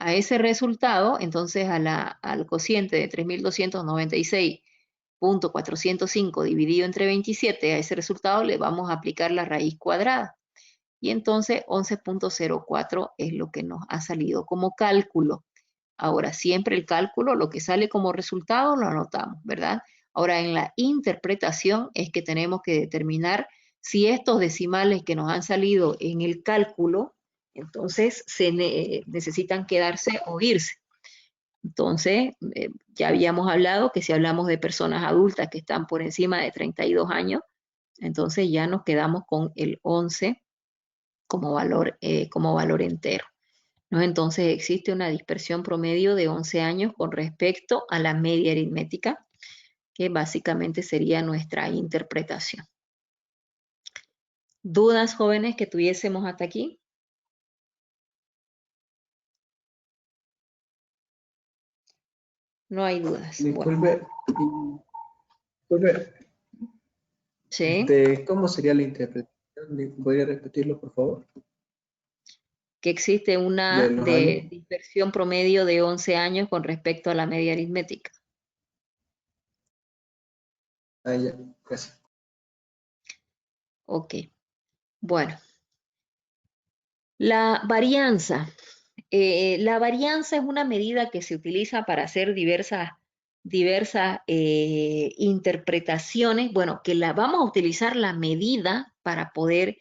A ese resultado, entonces al cociente de 3296.405 dividido entre 27, a ese resultado le vamos a aplicar la raíz cuadrada. Y entonces 11.04 es lo que nos ha salido como cálculo. Ahora, siempre el cálculo, lo que sale como resultado, lo anotamos, ¿verdad? Ahora, en la interpretación es que tenemos que determinar Si estos decimales que nos han salido en el cálculo, entonces necesitan quedarse o irse. Entonces, ya habíamos hablado que si hablamos de personas adultas que están por encima de 32 años, entonces ya nos quedamos con el 11 como valor entero, ¿no? Entonces existe una dispersión promedio de 11 años con respecto a la media aritmética, que básicamente sería nuestra interpretación. ¿Dudas, jóvenes, que tuviésemos hasta aquí? No hay dudas. Disculpe, Bueno, disculpe, ¿sí? ¿cómo sería la interpretación? ¿Podría repetirlo, por favor? Que existe De una los años. dispersión promedio de 11 años con respecto a la media aritmética. Ah, ya, casi. Ok, bueno. La varianza. La varianza es una medida que se utiliza para hacer diversas interpretaciones. Bueno, que vamos a utilizar la medida para poder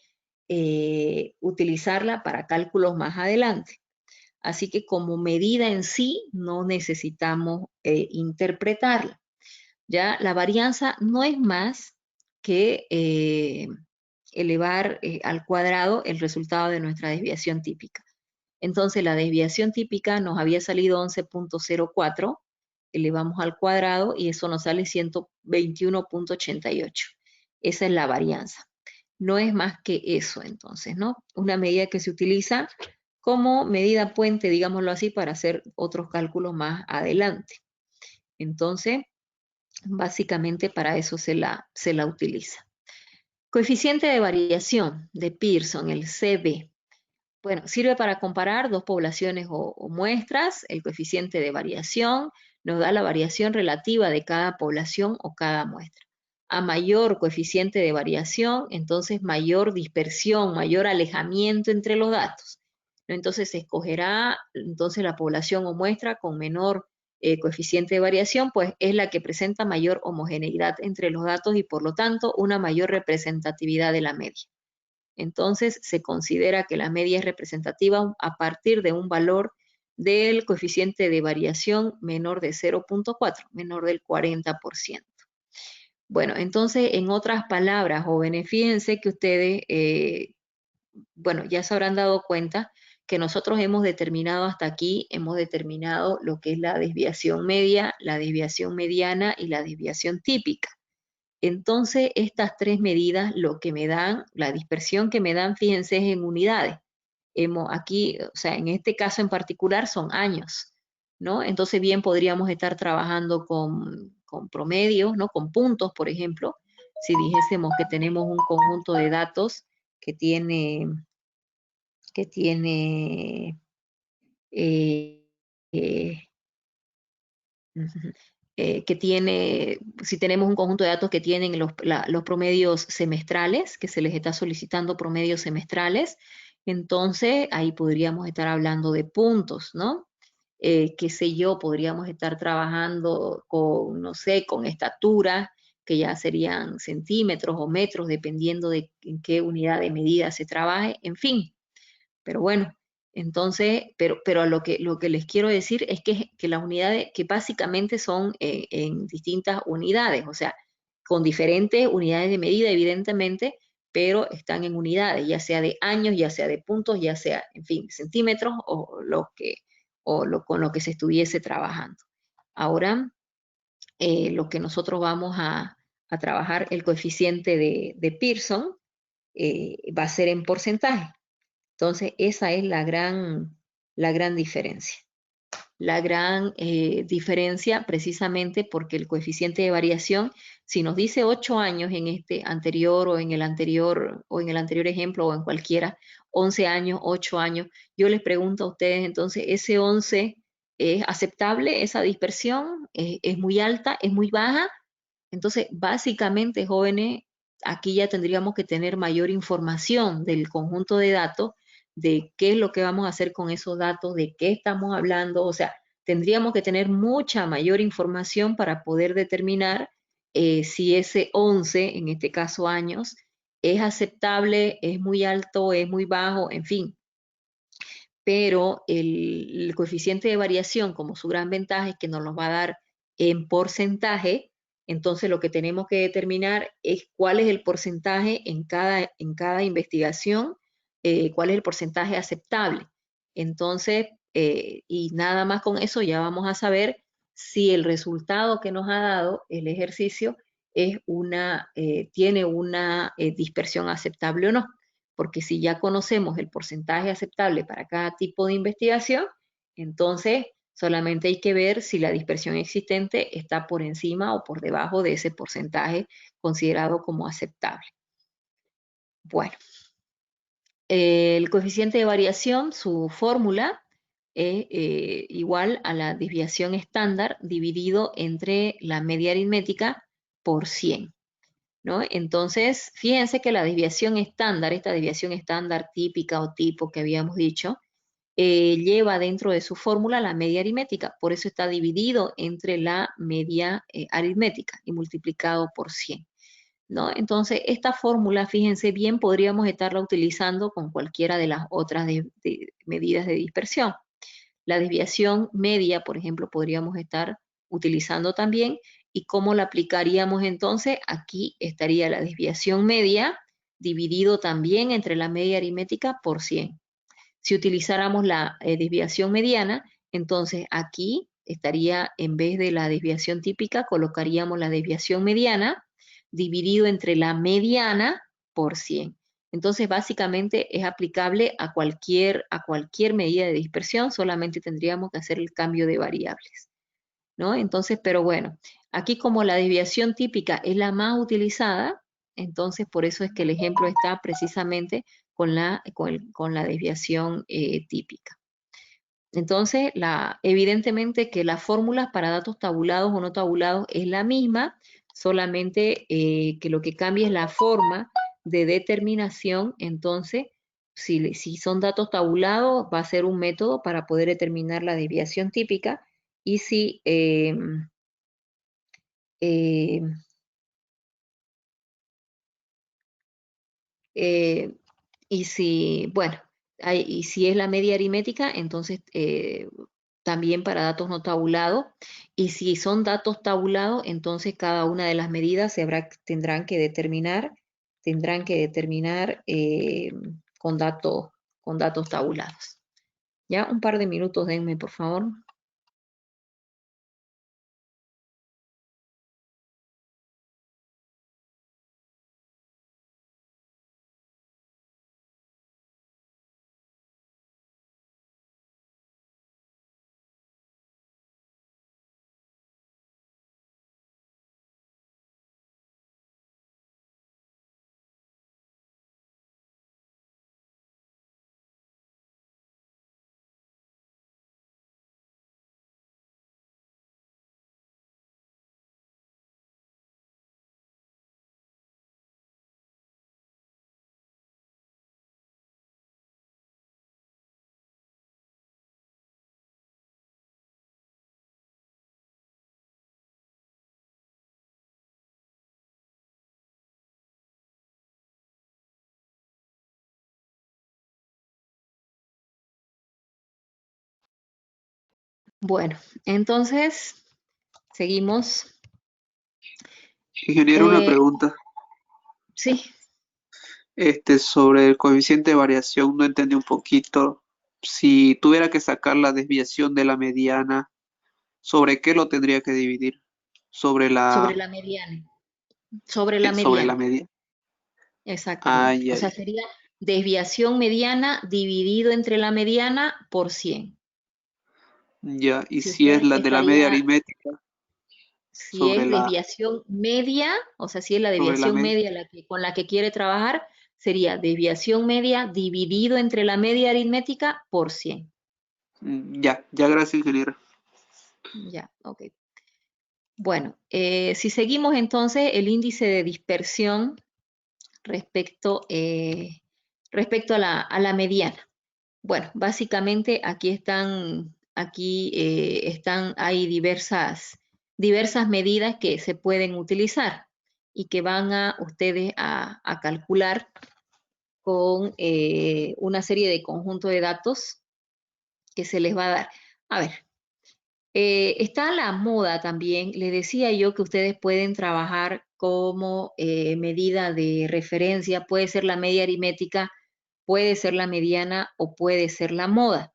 utilizarla para cálculos más adelante. Así que como medida en sí no necesitamos interpretarla. Ya la varianza no es más que elevar al cuadrado el resultado de nuestra desviación típica. Entonces la desviación típica nos había salido 11.04, elevamos al cuadrado y eso nos sale 121.88. Esa es la varianza. No es más que eso entonces, ¿no? Una medida que se utiliza como medida puente, digámoslo así, para hacer otros cálculos más adelante. Entonces, básicamente para eso se la utiliza. Coeficiente de variación de Pearson, el CB. Bueno, sirve para comparar dos poblaciones o muestras. El coeficiente de variación nos da la variación relativa de cada población o cada muestra. A mayor coeficiente de variación, entonces mayor dispersión, mayor alejamiento entre los datos. Entonces se escogerá entonces la población o muestra con menor coeficiente de variación, pues es la que presenta mayor homogeneidad entre los datos y por lo tanto una mayor representatividad de la media. Entonces se considera que la media es representativa a partir de un valor del coeficiente de variación menor de 0.4, menor del 40%. Bueno, entonces, en otras palabras, jóvenes, fíjense que ustedes, bueno, ya se habrán dado cuenta que nosotros hemos determinado hasta aquí, hemos determinado lo que es la desviación media, la desviación mediana y la desviación típica. Entonces, estas tres medidas lo que me dan, la dispersión que me dan, fíjense, es en unidades. Aquí, o sea, en este caso en particular son años, ¿no? Entonces, bien podríamos estar trabajando con promedios, ¿no? Con puntos, por ejemplo, si dijésemos que tenemos un conjunto de datos que tiene eh, eh, que tiene, si tenemos un conjunto de datos que tienen los promedios semestrales, que se les está solicitando promedios semestrales, entonces ahí podríamos estar hablando de puntos, ¿no? Qué sé yo, podríamos estar trabajando con, no sé, con estatura, que ya serían centímetros o metros, dependiendo de en qué unidad de medida se trabaje, en fin. Pero bueno, entonces, pero lo que les quiero decir es que las unidades, que básicamente son en distintas unidades, o sea, con diferentes unidades de medida, evidentemente, pero están en unidades, ya sea de años, ya sea de puntos, ya sea, en fin, centímetros con lo que se estuviese trabajando. Ahora, lo que nosotros vamos a trabajar, el coeficiente de Pearson, va a ser en porcentaje. Entonces, esa es la gran diferencia. La gran diferencia precisamente porque el coeficiente de variación, si nos dice 8 años en este anterior o en el anterior ejemplo o en cualquiera, 11 años, 8 años, yo les pregunto a ustedes entonces, ¿ese 11 es aceptable, esa dispersión? ¿Es muy alta? ¿Es muy baja? Entonces, básicamente, jóvenes, aquí ya tendríamos que tener mayor información del conjunto de datos, de qué es lo que vamos a hacer con esos datos, de qué estamos hablando, o sea, tendríamos que tener mucha mayor información para poder determinar si ese 11, en este caso años, es aceptable, es muy alto, es muy bajo, en fin. Pero el coeficiente de variación, como su gran ventaja es que nos lo va a dar en porcentaje, entonces lo que tenemos que determinar es cuál es el porcentaje en cada investigación, cuál es el porcentaje aceptable. Entonces, y nada más con eso ya vamos a saber si el resultado que nos ha dado el ejercicio es tiene una dispersión aceptable o no. Porque si ya conocemos el porcentaje aceptable para cada tipo de investigación, entonces solamente hay que ver si la dispersión existente está por encima o por debajo de ese porcentaje considerado como aceptable. Bueno, el coeficiente de variación, su fórmula es igual a la desviación estándar dividido entre la media aritmética por 100. ¿No? Entonces, fíjense que la desviación estándar, esta desviación estándar típica o tipo que habíamos dicho, lleva dentro de su fórmula la media aritmética, por eso está dividido entre la media aritmética y multiplicado por 100. ¿No? Entonces, esta fórmula, fíjense bien, podríamos estarla utilizando con cualquiera de las otras medidas de dispersión. La desviación media, por ejemplo, podríamos estar utilizando también. ¿Y cómo la aplicaríamos entonces? Aquí estaría la desviación media dividido también entre la media aritmética por 100. Si utilizáramos la desviación mediana, entonces aquí estaría, en vez de la desviación típica, colocaríamos la desviación mediana dividido entre la mediana por 100. Entonces, básicamente es aplicable a cualquier medida de dispersión, solamente tendríamos que hacer el cambio de variables, ¿no? Entonces, pero bueno, aquí como la desviación típica es la más utilizada, entonces por eso es que el ejemplo está precisamente con la desviación típica. Entonces, evidentemente que las fórmulas para datos tabulados o no tabulados es la misma, solamente que lo que cambia es la forma de determinación. Entonces, si son datos tabulados, va a ser un método para poder determinar la desviación típica, y si bueno, y si es la media aritmética, entonces también para datos no tabulados. Y si son datos tabulados, entonces cada una de las medidas tendrán que determinar con datos tabulados. Ya, un par de minutos, denme, por favor. Bueno, entonces seguimos. Ingeniero, una pregunta. Sí. Sobre el coeficiente de variación, no entendí un poquito. Si tuviera que sacar la desviación de la mediana, ¿sobre qué lo tendría que dividir? Sobre Sobre la, la mediana. Sobre la sobre la mediana. media. Exactamente. Ay, O sea, sería desviación mediana dividido entre la mediana por 100. ya. Y Si si es usted la de la media estaría, aritmética, si sobre es la, desviación media, o sea, si es la sobre la desviación media. media con la que quiere trabajar, sería desviación media dividido entre la media aritmética por 100. Ya, ya, gracias, ingeniero. Ya, ok. Bueno, si seguimos entonces el índice de dispersión respecto a la mediana. Bueno, básicamente hay diversas medidas que se pueden utilizar. y que van a ustedes a calcular con una serie de conjuntos de datos que se les va a dar. A ver, está la moda también. Les decía yo que ustedes pueden trabajar como medida de referencia. Puede ser la media aritmética, puede ser la mediana o puede ser la moda.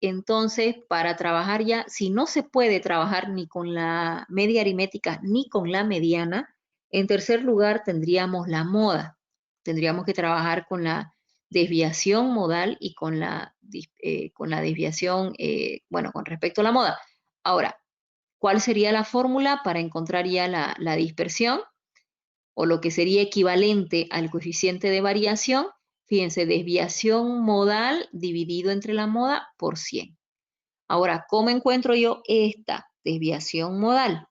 Entonces, para trabajar ya, si no se puede trabajar ni con la media aritmética ni con la mediana, en tercer lugar tendríamos la moda. Tendríamos que trabajar con la desviación modal y con la desviación, bueno, con respecto a la moda. Ahora, ¿cuál sería la fórmula para encontrar ya la dispersión? O lo que sería equivalente al coeficiente de variación. Fíjense, desviación modal dividido entre la moda por 100. Ahora, ¿cómo encuentro yo esta desviación modal?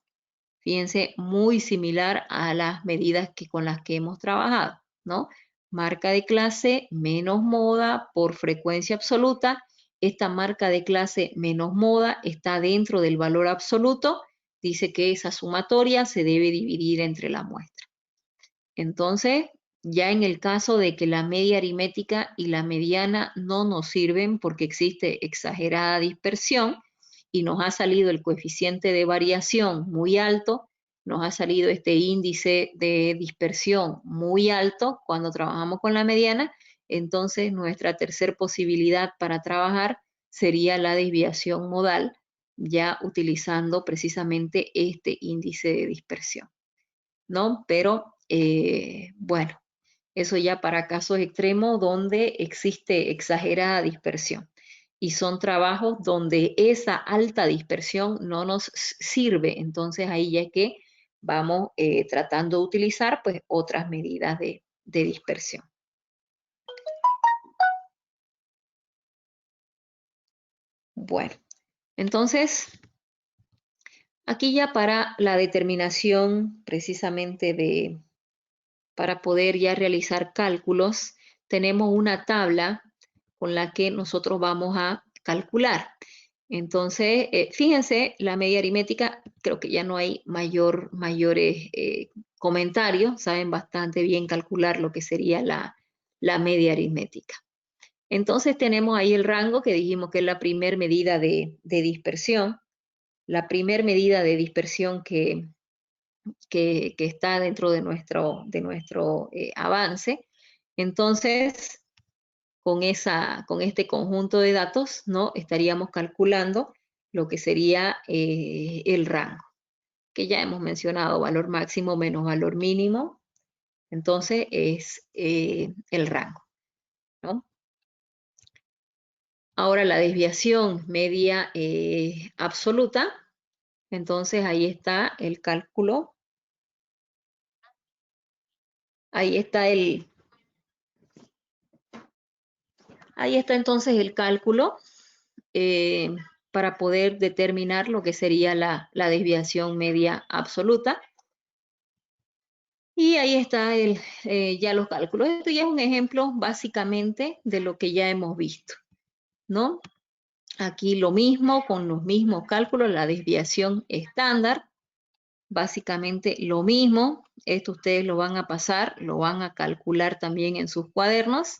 Fíjense, muy similar a las medidas con las que hemos trabajado, ¿no? Marca de clase menos moda por frecuencia absoluta. Esta marca de clase menos moda está dentro del valor absoluto. Dice que esa sumatoria se debe dividir entre la muestra. Entonces, ya en el caso de que la media aritmética y la mediana no nos sirven porque existe exagerada dispersión y nos ha salido el coeficiente de variación muy alto, nos ha salido este índice de dispersión muy alto cuando trabajamos con la mediana, entonces nuestra tercera posibilidad para trabajar sería la desviación modal, ya utilizando precisamente este índice de dispersión, ¿no? Pero bueno, eso ya para casos extremos donde existe exagerada dispersión. Y son trabajos donde esa alta dispersión no nos sirve. Entonces ahí ya es que vamos tratando de utilizar pues otras medidas de dispersión. Bueno, entonces aquí ya para la determinación precisamente para poder ya realizar cálculos, tenemos una tabla con la que nosotros vamos a calcular. Entonces, fíjense, la media aritmética, creo que ya no hay mayores comentarios, saben bastante bien calcular lo que sería la media aritmética. Entonces tenemos ahí el rango que dijimos que es la primer medida de dispersión, la primer medida de dispersión que está dentro de nuestro avance. Entonces, con este conjunto de datos, ¿no? Estaríamos calculando lo que sería el rango, que ya hemos mencionado, valor máximo menos valor mínimo. Entonces, es el rango, ¿no? Ahora, la desviación media absoluta. Entonces, ahí está el cálculo. Ahí está entonces el cálculo para poder determinar lo que sería la desviación media absoluta. Y ahí está ya los cálculos. Esto ya es un ejemplo básicamente de lo que ya hemos visto, ¿no? Aquí lo mismo, con los mismos cálculos, la desviación estándar. Básicamente lo mismo. Esto ustedes lo van a pasar, lo van a calcular también en sus cuadernos.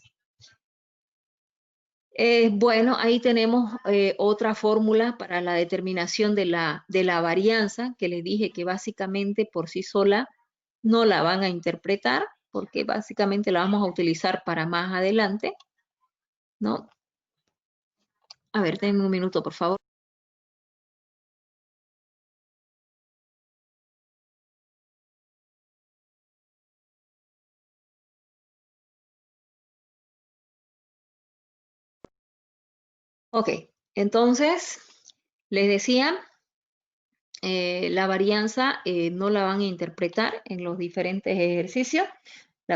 Bueno, ahí tenemos otra fórmula para la determinación de la varianza, que les dije que básicamente por sí sola no la van a interpretar, porque básicamente la vamos a utilizar para más adelante, ¿no? A ver, denme un minuto, por favor. Ok, entonces, les decía, la varianza no la van a interpretar en los diferentes ejercicios,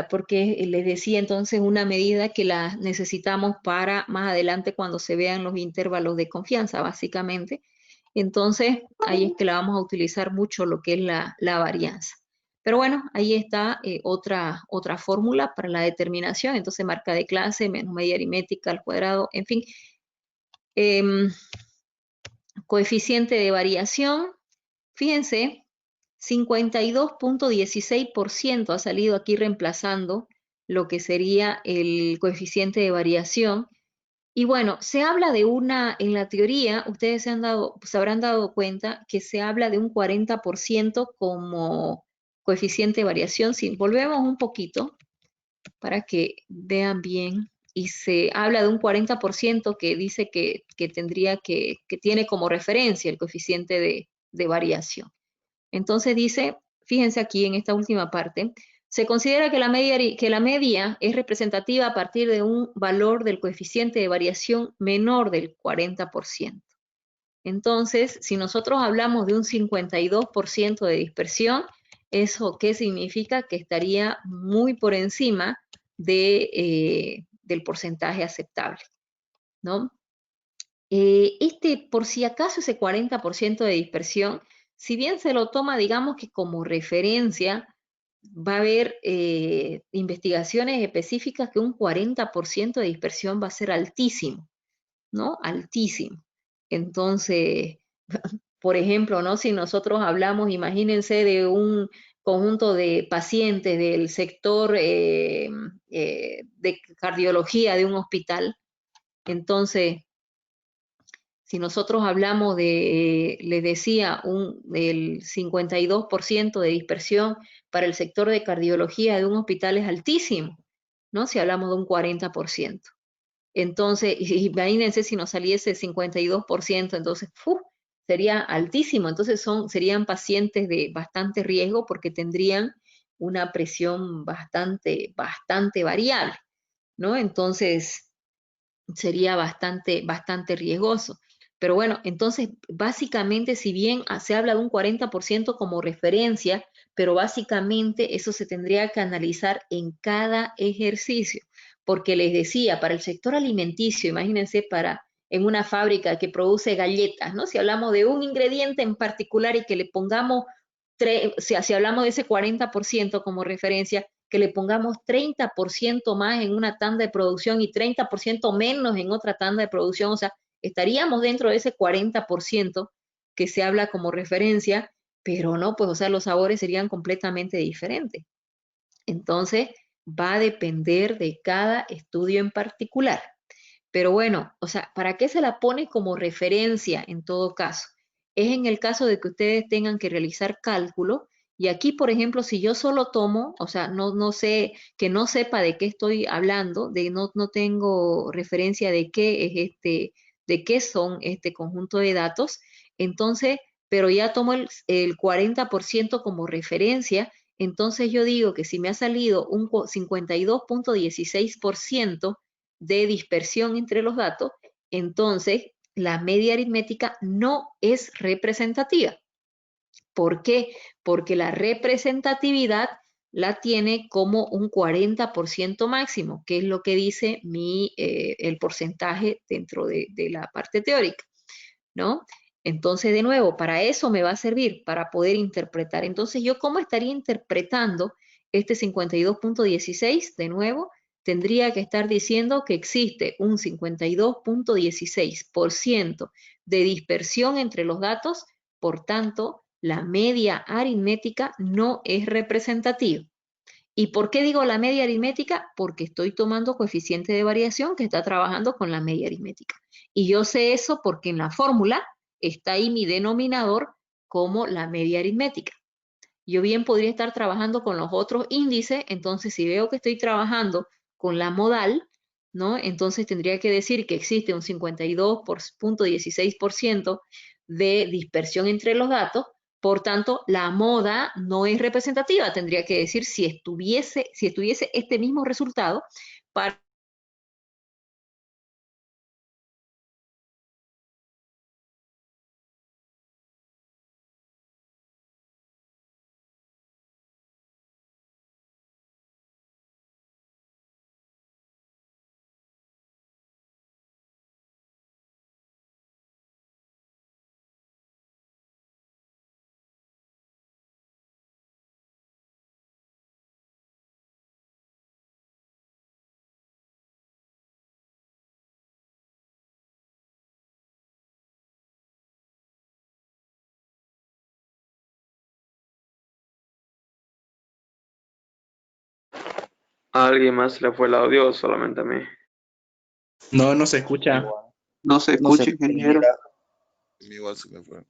porque les decía entonces una medida que la necesitamos para más adelante cuando se vean los intervalos de confianza, básicamente. Entonces, ahí es que la vamos a utilizar mucho lo que es la varianza. Pero bueno, ahí está otra fórmula para la determinación. Entonces, marca de clase menos media aritmética al cuadrado, en fin. Coeficiente de variación. Fíjense 52.16% ha salido aquí reemplazando lo que sería el coeficiente de variación. Y bueno, se habla de en la teoría, ustedes se habrán dado cuenta que se habla de un 40% como coeficiente de variación. Si volvemos un poquito para que vean bien, y se habla de un 40% que dice que tiene como referencia el coeficiente de variación. Entonces dice, fíjense aquí en esta última parte, se considera que la media es representativa a partir de un valor del coeficiente de variación menor del 40%. Entonces, si nosotros hablamos de un 52% de dispersión, ¿eso qué significa? Que estaría muy por encima del porcentaje aceptable, ¿no? Por si acaso ese 40% de dispersión, si bien se lo toma, digamos que como referencia, va a haber investigaciones específicas que un 40% de dispersión va a ser altísimo, ¿no? Altísimo. Entonces, por ejemplo, ¿no? Si nosotros hablamos, imagínense de un conjunto de pacientes del sector de cardiología de un hospital, entonces si nosotros hablamos les decía, el 52% de dispersión para el sector de cardiología de un hospital es altísimo, ¿no? Si hablamos de un 40%. Entonces, imagínense si nos saliese 52%, entonces, sería altísimo. Entonces, serían pacientes de bastante riesgo porque tendrían una presión bastante variable, ¿no? Entonces, sería bastante riesgoso. Pero bueno, entonces básicamente si bien se habla de un 40% como referencia, pero básicamente eso se tendría que analizar en cada ejercicio, porque les decía, para el sector alimenticio, imagínense en una fábrica que produce galletas, ¿no? Si hablamos de un ingrediente en particular y que le pongamos, si hablamos de ese 40% como referencia, que le pongamos 30% más en una tanda de producción y 30% menos en otra tanda de producción, o sea, estaríamos dentro de ese 40% que se habla como referencia, pero no, pues, o sea, los sabores serían completamente diferentes. Entonces, va a depender de cada estudio en particular. Pero bueno, o sea, ¿para qué se la pone como referencia en todo caso? Es en el caso de que ustedes tengan que realizar cálculo y aquí, por ejemplo, si yo solo tomo, o sea, no sé, que no sepa de qué estoy hablando, no tengo referencia de qué es de qué son este conjunto de datos, entonces, pero ya tomo el 40% como referencia, entonces yo digo que si me ha salido un 52.16% de dispersión entre los datos, entonces la media aritmética no es representativa. ¿Por qué? Porque la representatividad la tiene como un 40% máximo, que es lo que dice el porcentaje dentro de la parte teórica, ¿no? Entonces, de nuevo, para eso me va a servir, para poder interpretar. Entonces, ¿yo cómo estaría interpretando este 52.16? De nuevo, tendría que estar diciendo que existe un 52.16% de dispersión entre los datos, por tanto, la media aritmética no es representativa. ¿Y por qué digo la media aritmética? Porque estoy tomando coeficiente de variación que está trabajando con la media aritmética. Y yo sé eso porque en la fórmula está ahí mi denominador como la media aritmética. Yo bien podría estar trabajando con los otros índices, entonces si veo que estoy trabajando con la modal, ¿no? Entonces tendría que decir que existe un 52.16% de dispersión entre los datos, por tanto, la moda no es representativa, tendría que decir si estuviese este mismo resultado para ¿A alguien más se le fue el audio o solamente a mí? No, no se escucha. No se No se escucha, ingeniero. ingeniera. Igual se me fue.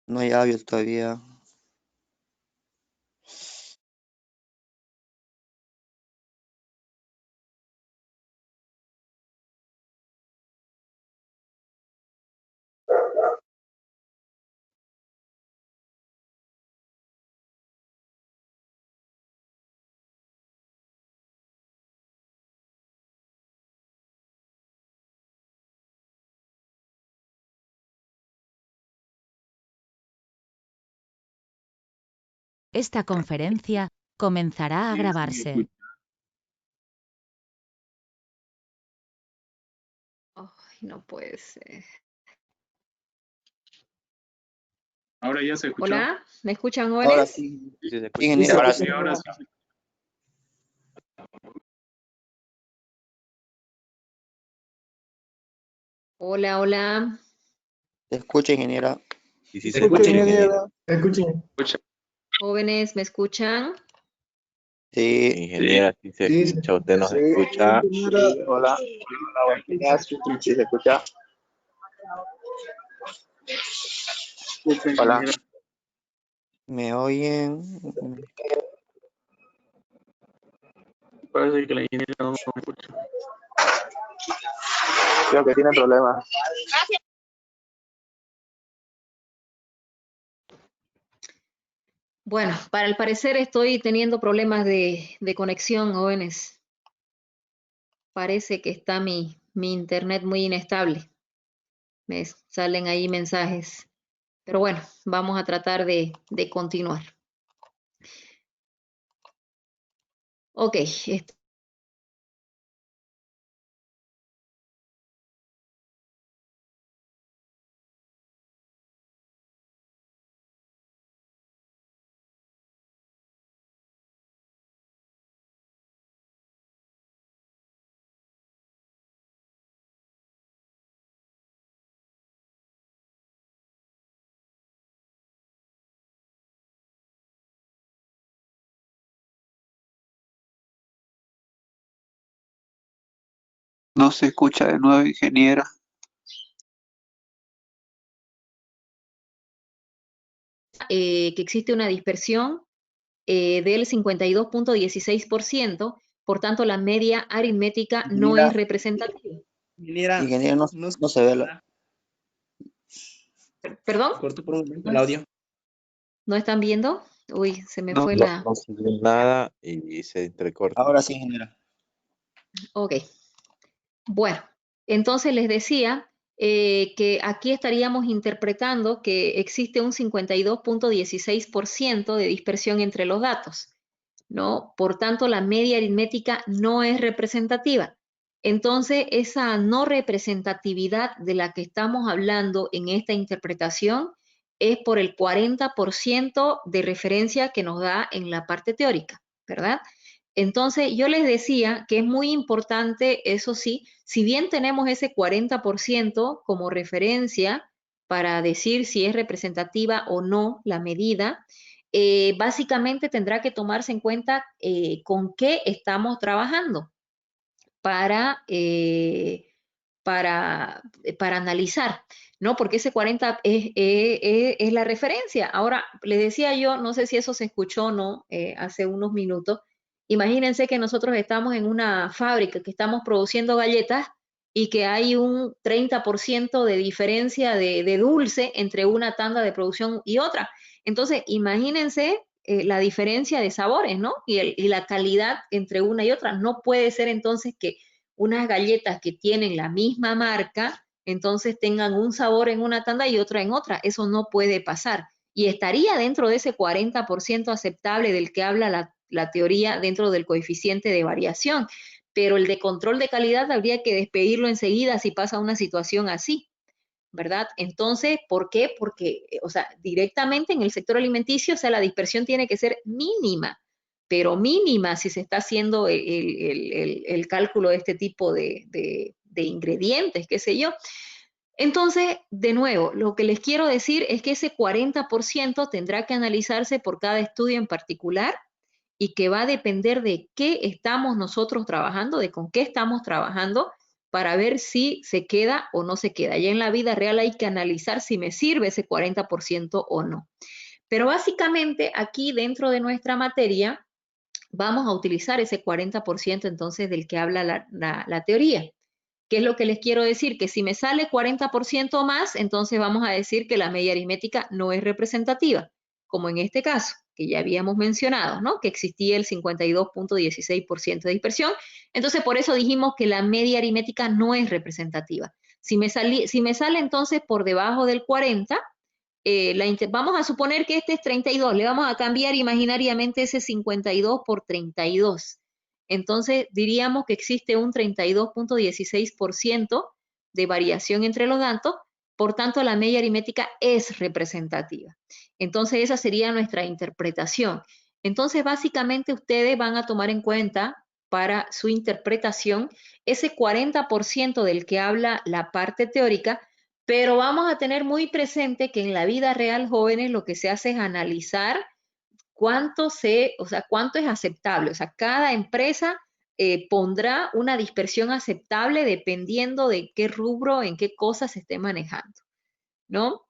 No hay audio todavía. Esta conferencia comenzará a grabarse. Ay, no puede ser. Ahora ya se escuchó. Hola, ¿me escuchan, jóvenes? Ahora sí. Sí, se escucha. Sí, ingeniera. Ahora sí, ahora sí. Hola, hola. Se escucha, ingeniera. Y sí Se se escucha, escucha, ingeniero. Escuchen. Jóvenes, ¿me escuchan? Sí. Ingeniera, sí se escucha. Usted nos escucha. Hola. Hola, Sí, se escucha. Hola. ¿Me oyen? Parece que la ingeniera no me escucha. Creo que tiene problemas. Bueno, para el parecer estoy teniendo problemas de conexión, jóvenes. Parece que está mi internet muy inestable. Me salen ahí mensajes. Pero bueno, vamos a tratar de continuar. Ok, No se escucha de nuevo, ingeniera. que existe una dispersión del 52.16%, por tanto la media aritmética no Ingeniera. es representativa. Ingeniera, no se ve la... ¿Perdón? Corto por un momento el audio. ¿No están viendo? Uy, se me No. fue No, la... no se ve nada y se entrecorta. Ahora sí, ingeniera. Ok. Bueno, entonces les decía que aquí estaríamos interpretando que existe un 52.16% de dispersión entre los datos, ¿no? Por tanto, la media aritmética no es representativa. Entonces, esa no representatividad de la que estamos hablando en esta interpretación es por el 40% de referencia que nos da en la parte teórica, ¿verdad? Entonces, yo les decía que es muy importante, eso sí, si bien tenemos ese 40% como referencia para decir si es representativa o no la medida, básicamente tendrá que tomarse en cuenta con qué estamos trabajando para, para analizar, ¿no? Porque ese 40 es la referencia. Ahora, les decía yo, no sé si eso se escuchó o no hace unos minutos, imagínense que nosotros estamos en una fábrica que estamos produciendo galletas y que hay un 30% de diferencia de dulce entre una tanda de producción y otra. Entonces, imagínense la diferencia de sabores, ¿no? Y la calidad entre una y otra. No puede ser entonces que unas galletas que tienen la misma marca, entonces tengan un sabor en una tanda y otra en otra. Eso no puede pasar. Y estaría dentro de ese 40% aceptable del que habla la teoría dentro del coeficiente de variación. Pero el de control de calidad habría que despedirlo enseguida si pasa una situación así, ¿verdad? Entonces, ¿por qué? Porque, o sea, directamente en el sector alimenticio, o sea, la dispersión tiene que ser mínima, pero mínima si se está haciendo el cálculo de este tipo de ingredientes, qué sé yo. Entonces, de nuevo, lo que les quiero decir es que ese 40% tendrá que analizarse por cada estudio en particular y que va a depender de qué estamos nosotros trabajando, de con qué estamos trabajando, para ver si se queda o no se queda. Ya en la vida real hay que analizar si me sirve ese 40% o no. Pero básicamente aquí dentro de nuestra materia vamos a utilizar ese 40% entonces del que habla la teoría. ¿Qué es lo que les quiero decir? Que si me sale 40% más, entonces vamos a decir que la media aritmética no es representativa, como en este caso, que ya habíamos mencionado, ¿no? Que existía el 52.16% de dispersión. Entonces, por eso dijimos que la media aritmética no es representativa. Si me sale entonces por debajo del 40, vamos a suponer que este es 32, le vamos a cambiar imaginariamente ese 52 por 32. Entonces diríamos que existe un 32.16% de variación entre los datos, por tanto la media aritmética es representativa. Entonces esa sería nuestra interpretación. Entonces básicamente ustedes van a tomar en cuenta para su interpretación ese 40% del que habla la parte teórica, pero vamos a tener muy presente que en la vida real, jóvenes, lo que se hace es analizar cuánto es aceptable. O sea, cada empresa pondrá una dispersión aceptable dependiendo de qué rubro, en qué cosas se esté manejando, ¿no?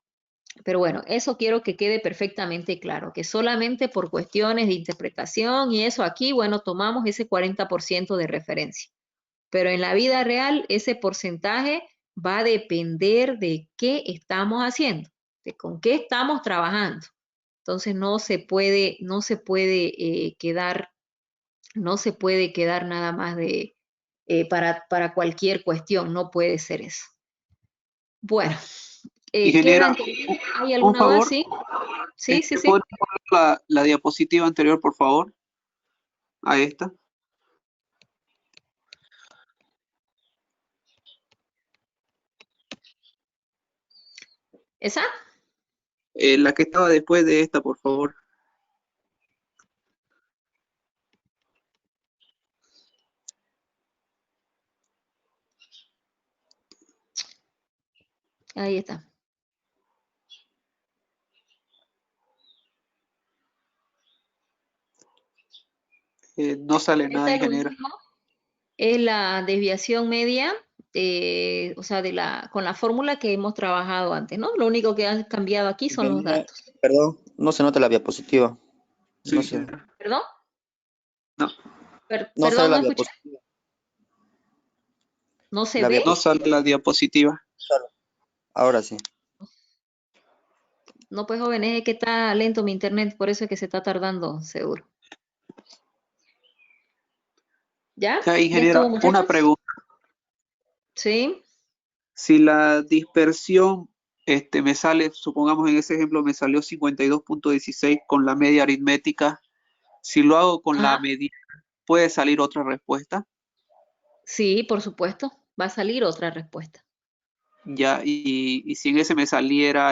Pero bueno, eso quiero que quede perfectamente claro, que solamente por cuestiones de interpretación y eso aquí, bueno, tomamos ese 40% de referencia. Pero en la vida real, ese porcentaje va a depender de qué estamos haciendo, de con qué estamos trabajando. Entonces no se puede quedar nada más de para cualquier cuestión, no puede ser eso. Bueno, Ingeniera, ¿hay alguna duda? favor. Sí, sí, sí. ¿Puede poner la diapositiva anterior, por favor? A esta. ¿Esa? La que estaba después de esta, por favor. Ahí está. No sale nada, ingeniera. Es la desviación media, o sea, con la fórmula que hemos trabajado antes, ¿no? Lo único que ha cambiado aquí son los datos. Perdón, no se nota la diapositiva. Sí, No sé. ¿Perdón? No. No perdón, sale la no escuché. diapositiva. ¿No se ve? No sale la diapositiva. Ahora sí. No, pues jóvenes, es que está lento mi internet, por eso es que se está tardando, seguro. ¿Ya? Ya, ingeniera, ¿Ya estuvo, una pregunta. Sí. Si la dispersión me sale, supongamos en ese ejemplo, me salió 52.16 con la media aritmética, si lo hago con la mediana, ¿puede salir otra respuesta? Sí, por supuesto, va a salir otra respuesta. Ya, y si en ese me saliera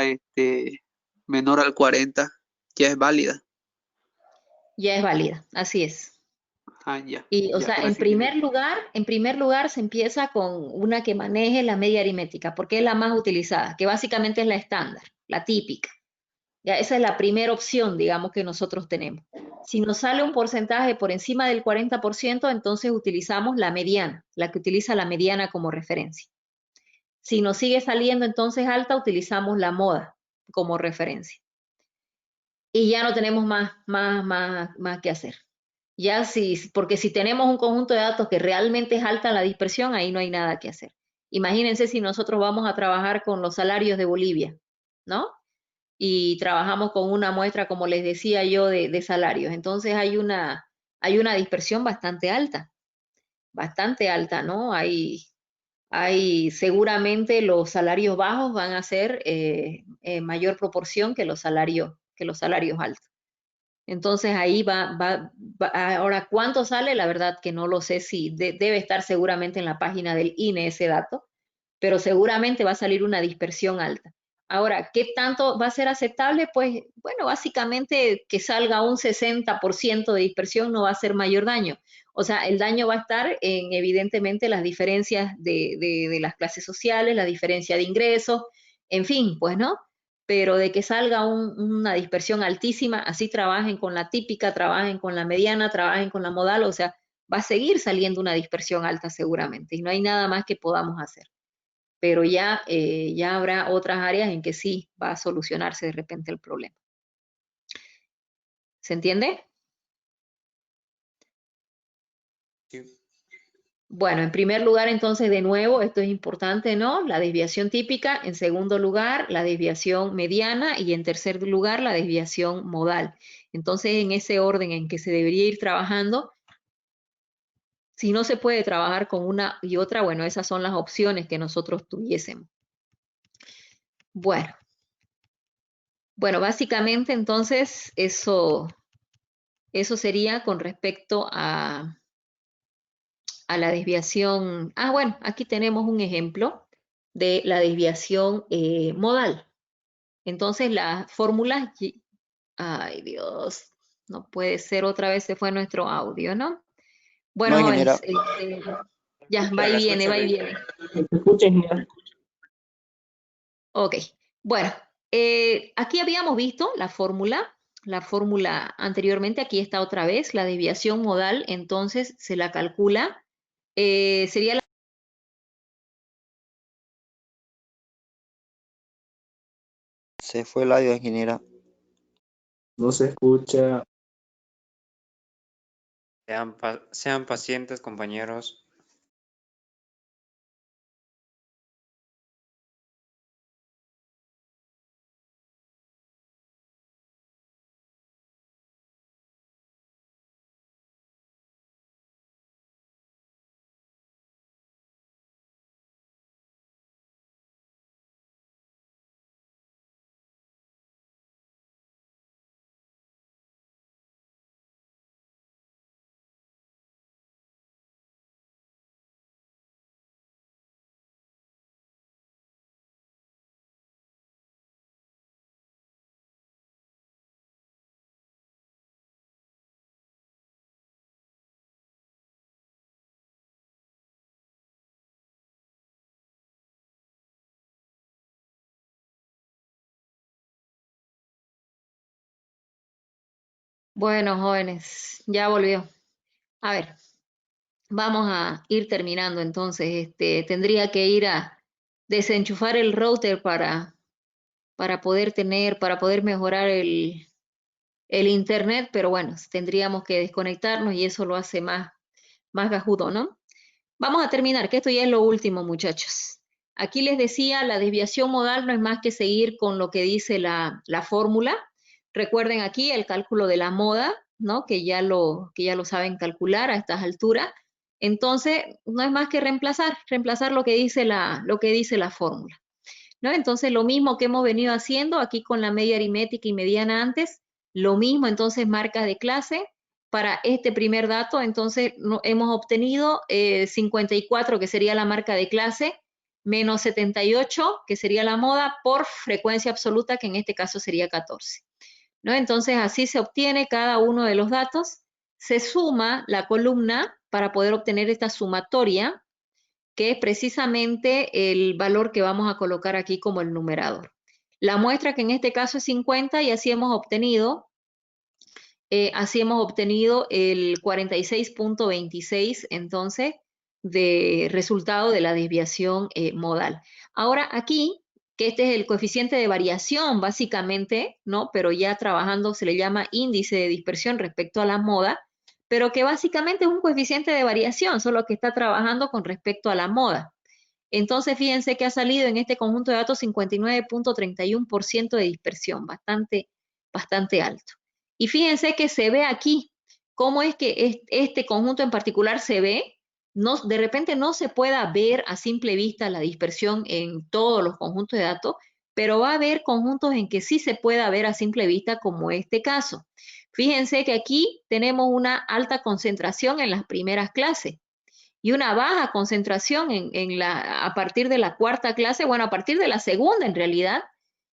menor al 40, ¿ya es válida? Ya es válida, así es. Ya. Y, o sea, en primer lugar se empieza con una que maneje la media aritmética, porque es la más utilizada, que básicamente es la estándar, la típica. Ya, esa es la primera opción, digamos, que nosotros tenemos. Si nos sale un porcentaje por encima del 40%, entonces utilizamos la mediana, la que utiliza la mediana como referencia. Si nos sigue saliendo entonces alta, utilizamos la moda como referencia. Y ya no tenemos más que hacer. Ya porque si tenemos un conjunto de datos que realmente es alta la dispersión, ahí no hay nada que hacer. Imagínense si nosotros vamos a trabajar con los salarios de Bolivia, ¿no? Y trabajamos con una muestra, como les decía yo, de salarios. Entonces hay una dispersión bastante alta, ¿no? Seguramente los salarios bajos van a ser mayor proporción que los salarios altos. Entonces ahí ahora, ¿cuánto sale? La verdad que no lo sé, si debe estar seguramente en la página del INE ese dato, pero seguramente va a salir una dispersión alta. Ahora, ¿qué tanto va a ser aceptable? Pues, bueno, básicamente que salga un 60% de dispersión no va a hacer mayor daño. O sea, el daño va a estar en, evidentemente, las diferencias de las clases sociales, la diferencia de ingresos, en fin, pues, ¿no? Pero de que salga una dispersión altísima, así trabajen con la típica, trabajen con la mediana, trabajen con la modal, o sea, va a seguir saliendo una dispersión alta seguramente y no hay nada más que podamos hacer. Pero ya, ya habrá otras áreas en que sí va a solucionarse de repente el problema. ¿Se entiende? Sí. Bueno, en primer lugar, entonces, de nuevo, esto es importante, ¿no? La desviación típica. En segundo lugar, la desviación mediana. Y en tercer lugar, la desviación modal. Entonces, en ese orden en que se debería ir trabajando, si no se puede trabajar con una y otra, bueno, esas son las opciones que nosotros tuviésemos. Bueno, básicamente, entonces, eso sería con respecto a la desviación. Ah, bueno, aquí tenemos un ejemplo de la desviación modal. Entonces, las fórmulas, ay Dios, no puede ser, otra vez se fue nuestro audio, ¿no? Bueno, No, jóvenes, ingeniera. ya, va y viene, va y viene. Escucha, ingeniera. Ok, bueno, aquí habíamos visto la fórmula anteriormente, aquí está otra vez, la desviación modal, entonces se la calcula, sería la... Se fue el audio, ingeniera. No se escucha. Sean pacientes, compañeros. Bueno, jóvenes, ya volvió. A ver, vamos a ir terminando entonces. Tendría que ir a desenchufar el router para poder mejorar el internet, pero bueno, tendríamos que desconectarnos y eso lo hace más gajudo, ¿no? Vamos a terminar, que esto ya es lo último, muchachos. Aquí les decía, la desviación modal no es más que seguir con lo que dice la fórmula. Recuerden aquí el cálculo de la moda, ¿no? Que ya lo saben calcular a estas alturas. Entonces, no es más que reemplazar lo que dice la fórmula, ¿no? Entonces, lo mismo que hemos venido haciendo aquí con la media aritmética y mediana antes, lo mismo, entonces, marcas de clase. Para este primer dato, entonces, hemos obtenido 54, que sería la marca de clase, menos 78, que sería la moda, por frecuencia absoluta, que en este caso sería 14. ¿No? Entonces, así se obtiene cada uno de los datos, se suma la columna para poder obtener esta sumatoria, que es precisamente el valor que vamos a colocar aquí como el numerador. La muestra, que en este caso es 50, y así hemos obtenido el 46.26, entonces, de resultado de la desviación modal. Ahora aquí, que este es el coeficiente de variación básicamente, ¿no? Pero ya trabajando se le llama índice de dispersión respecto a la moda, pero que básicamente es un coeficiente de variación, solo que está trabajando con respecto a la moda. Entonces, fíjense que ha salido en este conjunto de datos 59.31% de dispersión, bastante alto. Y fíjense que se ve aquí cómo es que este conjunto en particular se ve. De repente no se pueda ver a simple vista la dispersión en todos los conjuntos de datos, pero va a haber conjuntos en que sí se pueda ver a simple vista, como este caso. Fíjense que aquí tenemos una alta concentración en las primeras clases y una baja concentración a partir de la cuarta clase, bueno, a partir de la segunda en realidad,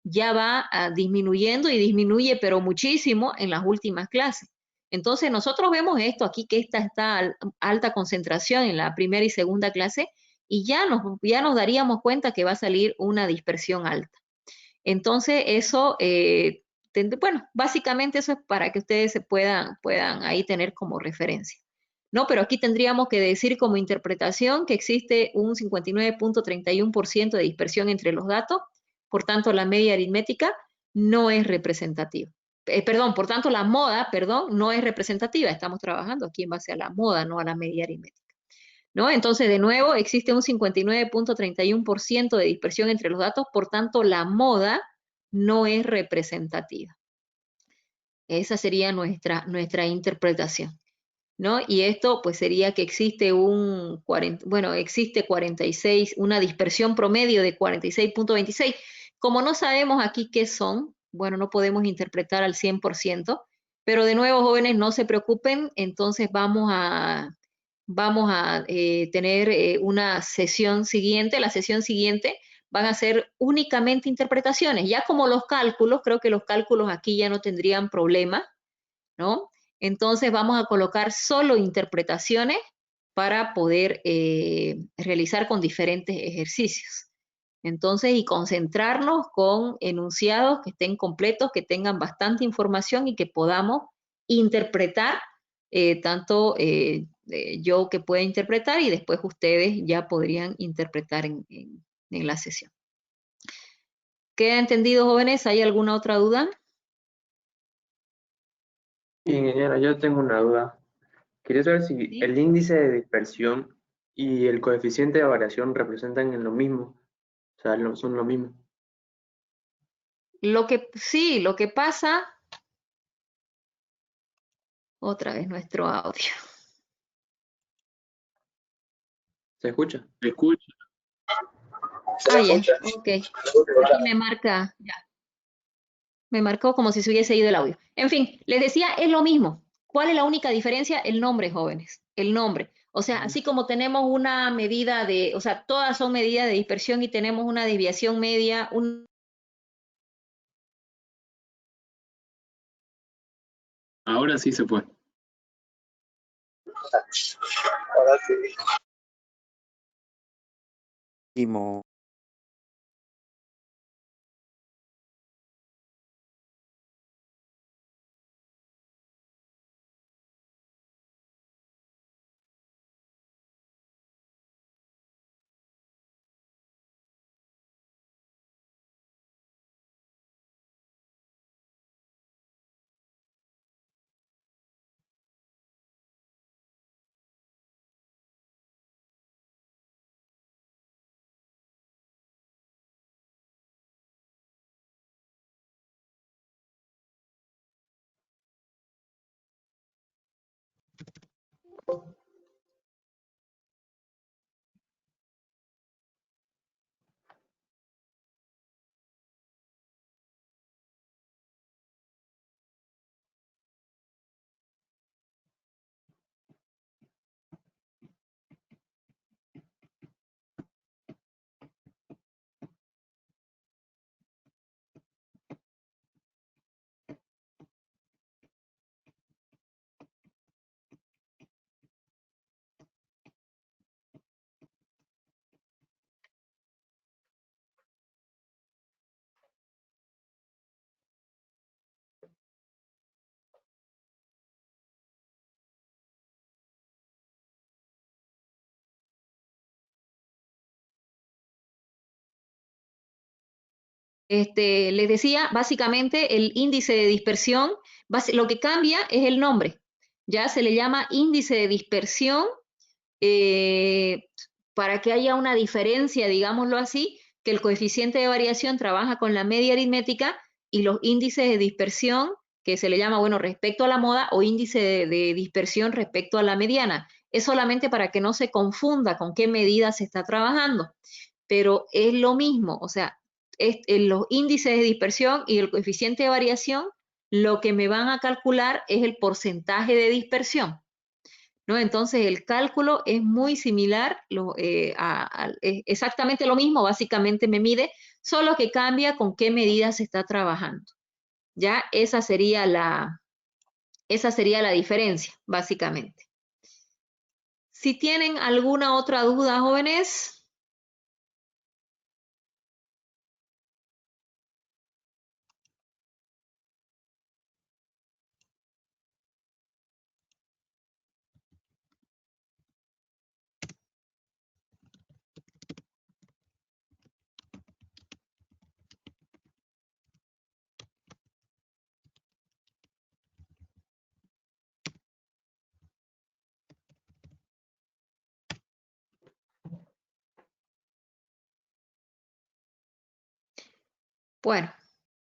ya va disminuyendo y disminuye, pero muchísimo en las últimas clases. Entonces nosotros vemos esto aquí, que esta está alta concentración en la primera y segunda clase, y ya nos daríamos cuenta que va a salir una dispersión alta. Entonces eso, bueno, básicamente eso es para que ustedes se puedan ahí tener como referencia. ¿No? Pero aquí tendríamos que decir como interpretación que existe un 59.31% de dispersión entre los datos, por tanto la media aritmética no es representativa. Por tanto la moda, no es representativa, estamos trabajando aquí en base a la moda, no a la media aritmética. ¿No? Entonces, de nuevo, existe un 59.31% de dispersión entre los datos, por tanto la moda no es representativa. Esa sería nuestra interpretación. ¿No? Y esto pues sería que existe existe 46, una dispersión promedio de 46.26. Como no sabemos aquí qué son, bueno, no podemos interpretar al 100%, pero de nuevo, jóvenes, no se preocupen, entonces vamos a tener una sesión siguiente. La sesión siguiente van a ser únicamente interpretaciones, ya como los cálculos, creo que los cálculos aquí ya no tendrían problema, ¿no? Entonces vamos a colocar solo interpretaciones para poder realizar con diferentes ejercicios. Entonces, y concentrarnos con enunciados que estén completos, que tengan bastante información y que podamos interpretar, tanto yo que pueda interpretar y después ustedes ya podrían interpretar en la sesión. ¿Queda entendido, jóvenes? ¿Hay alguna otra duda? Ingeniera, yo tengo una duda. Quería saber si ¿Sí? el índice de dispersión y el coeficiente de variación representan en lo mismo, o sea, son lo mismo. Lo que pasa, otra vez nuestro audio. ¿Se escucha? ¿Me escucha? Ah, ya, ok. Aquí me marca, ya. Me marcó como si se hubiese ido el audio. En fin, les decía, es lo mismo. ¿Cuál es la única diferencia? El nombre, jóvenes. El nombre. O sea, así como tenemos una medida o sea, todas son medidas de dispersión y tenemos una desviación media, Ahora sí se fue. Ahora sí. Timo. les decía, básicamente el índice de dispersión, lo que cambia es el nombre. Ya se le llama índice de dispersión, para que haya una diferencia, digámoslo así, que el coeficiente de variación trabaja con la media aritmética y los índices de dispersión, que se le llama, bueno, respecto a la moda, o índice de dispersión respecto a la mediana. Es solamente para que no se confunda con qué medida se está trabajando, pero es lo mismo, o sea, los índices de dispersión y el coeficiente de variación, lo que me van a calcular es el porcentaje de dispersión, ¿no? Entonces el cálculo es muy similar, es exactamente lo mismo, básicamente me mide, solo que cambia con qué medida se está trabajando. Ya esa sería Esa sería la diferencia, básicamente. Si tienen alguna otra duda, jóvenes.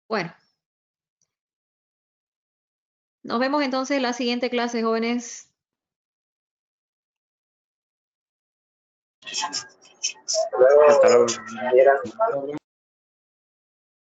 Bueno. Nos vemos entonces en la siguiente clase, jóvenes. Hasta luego.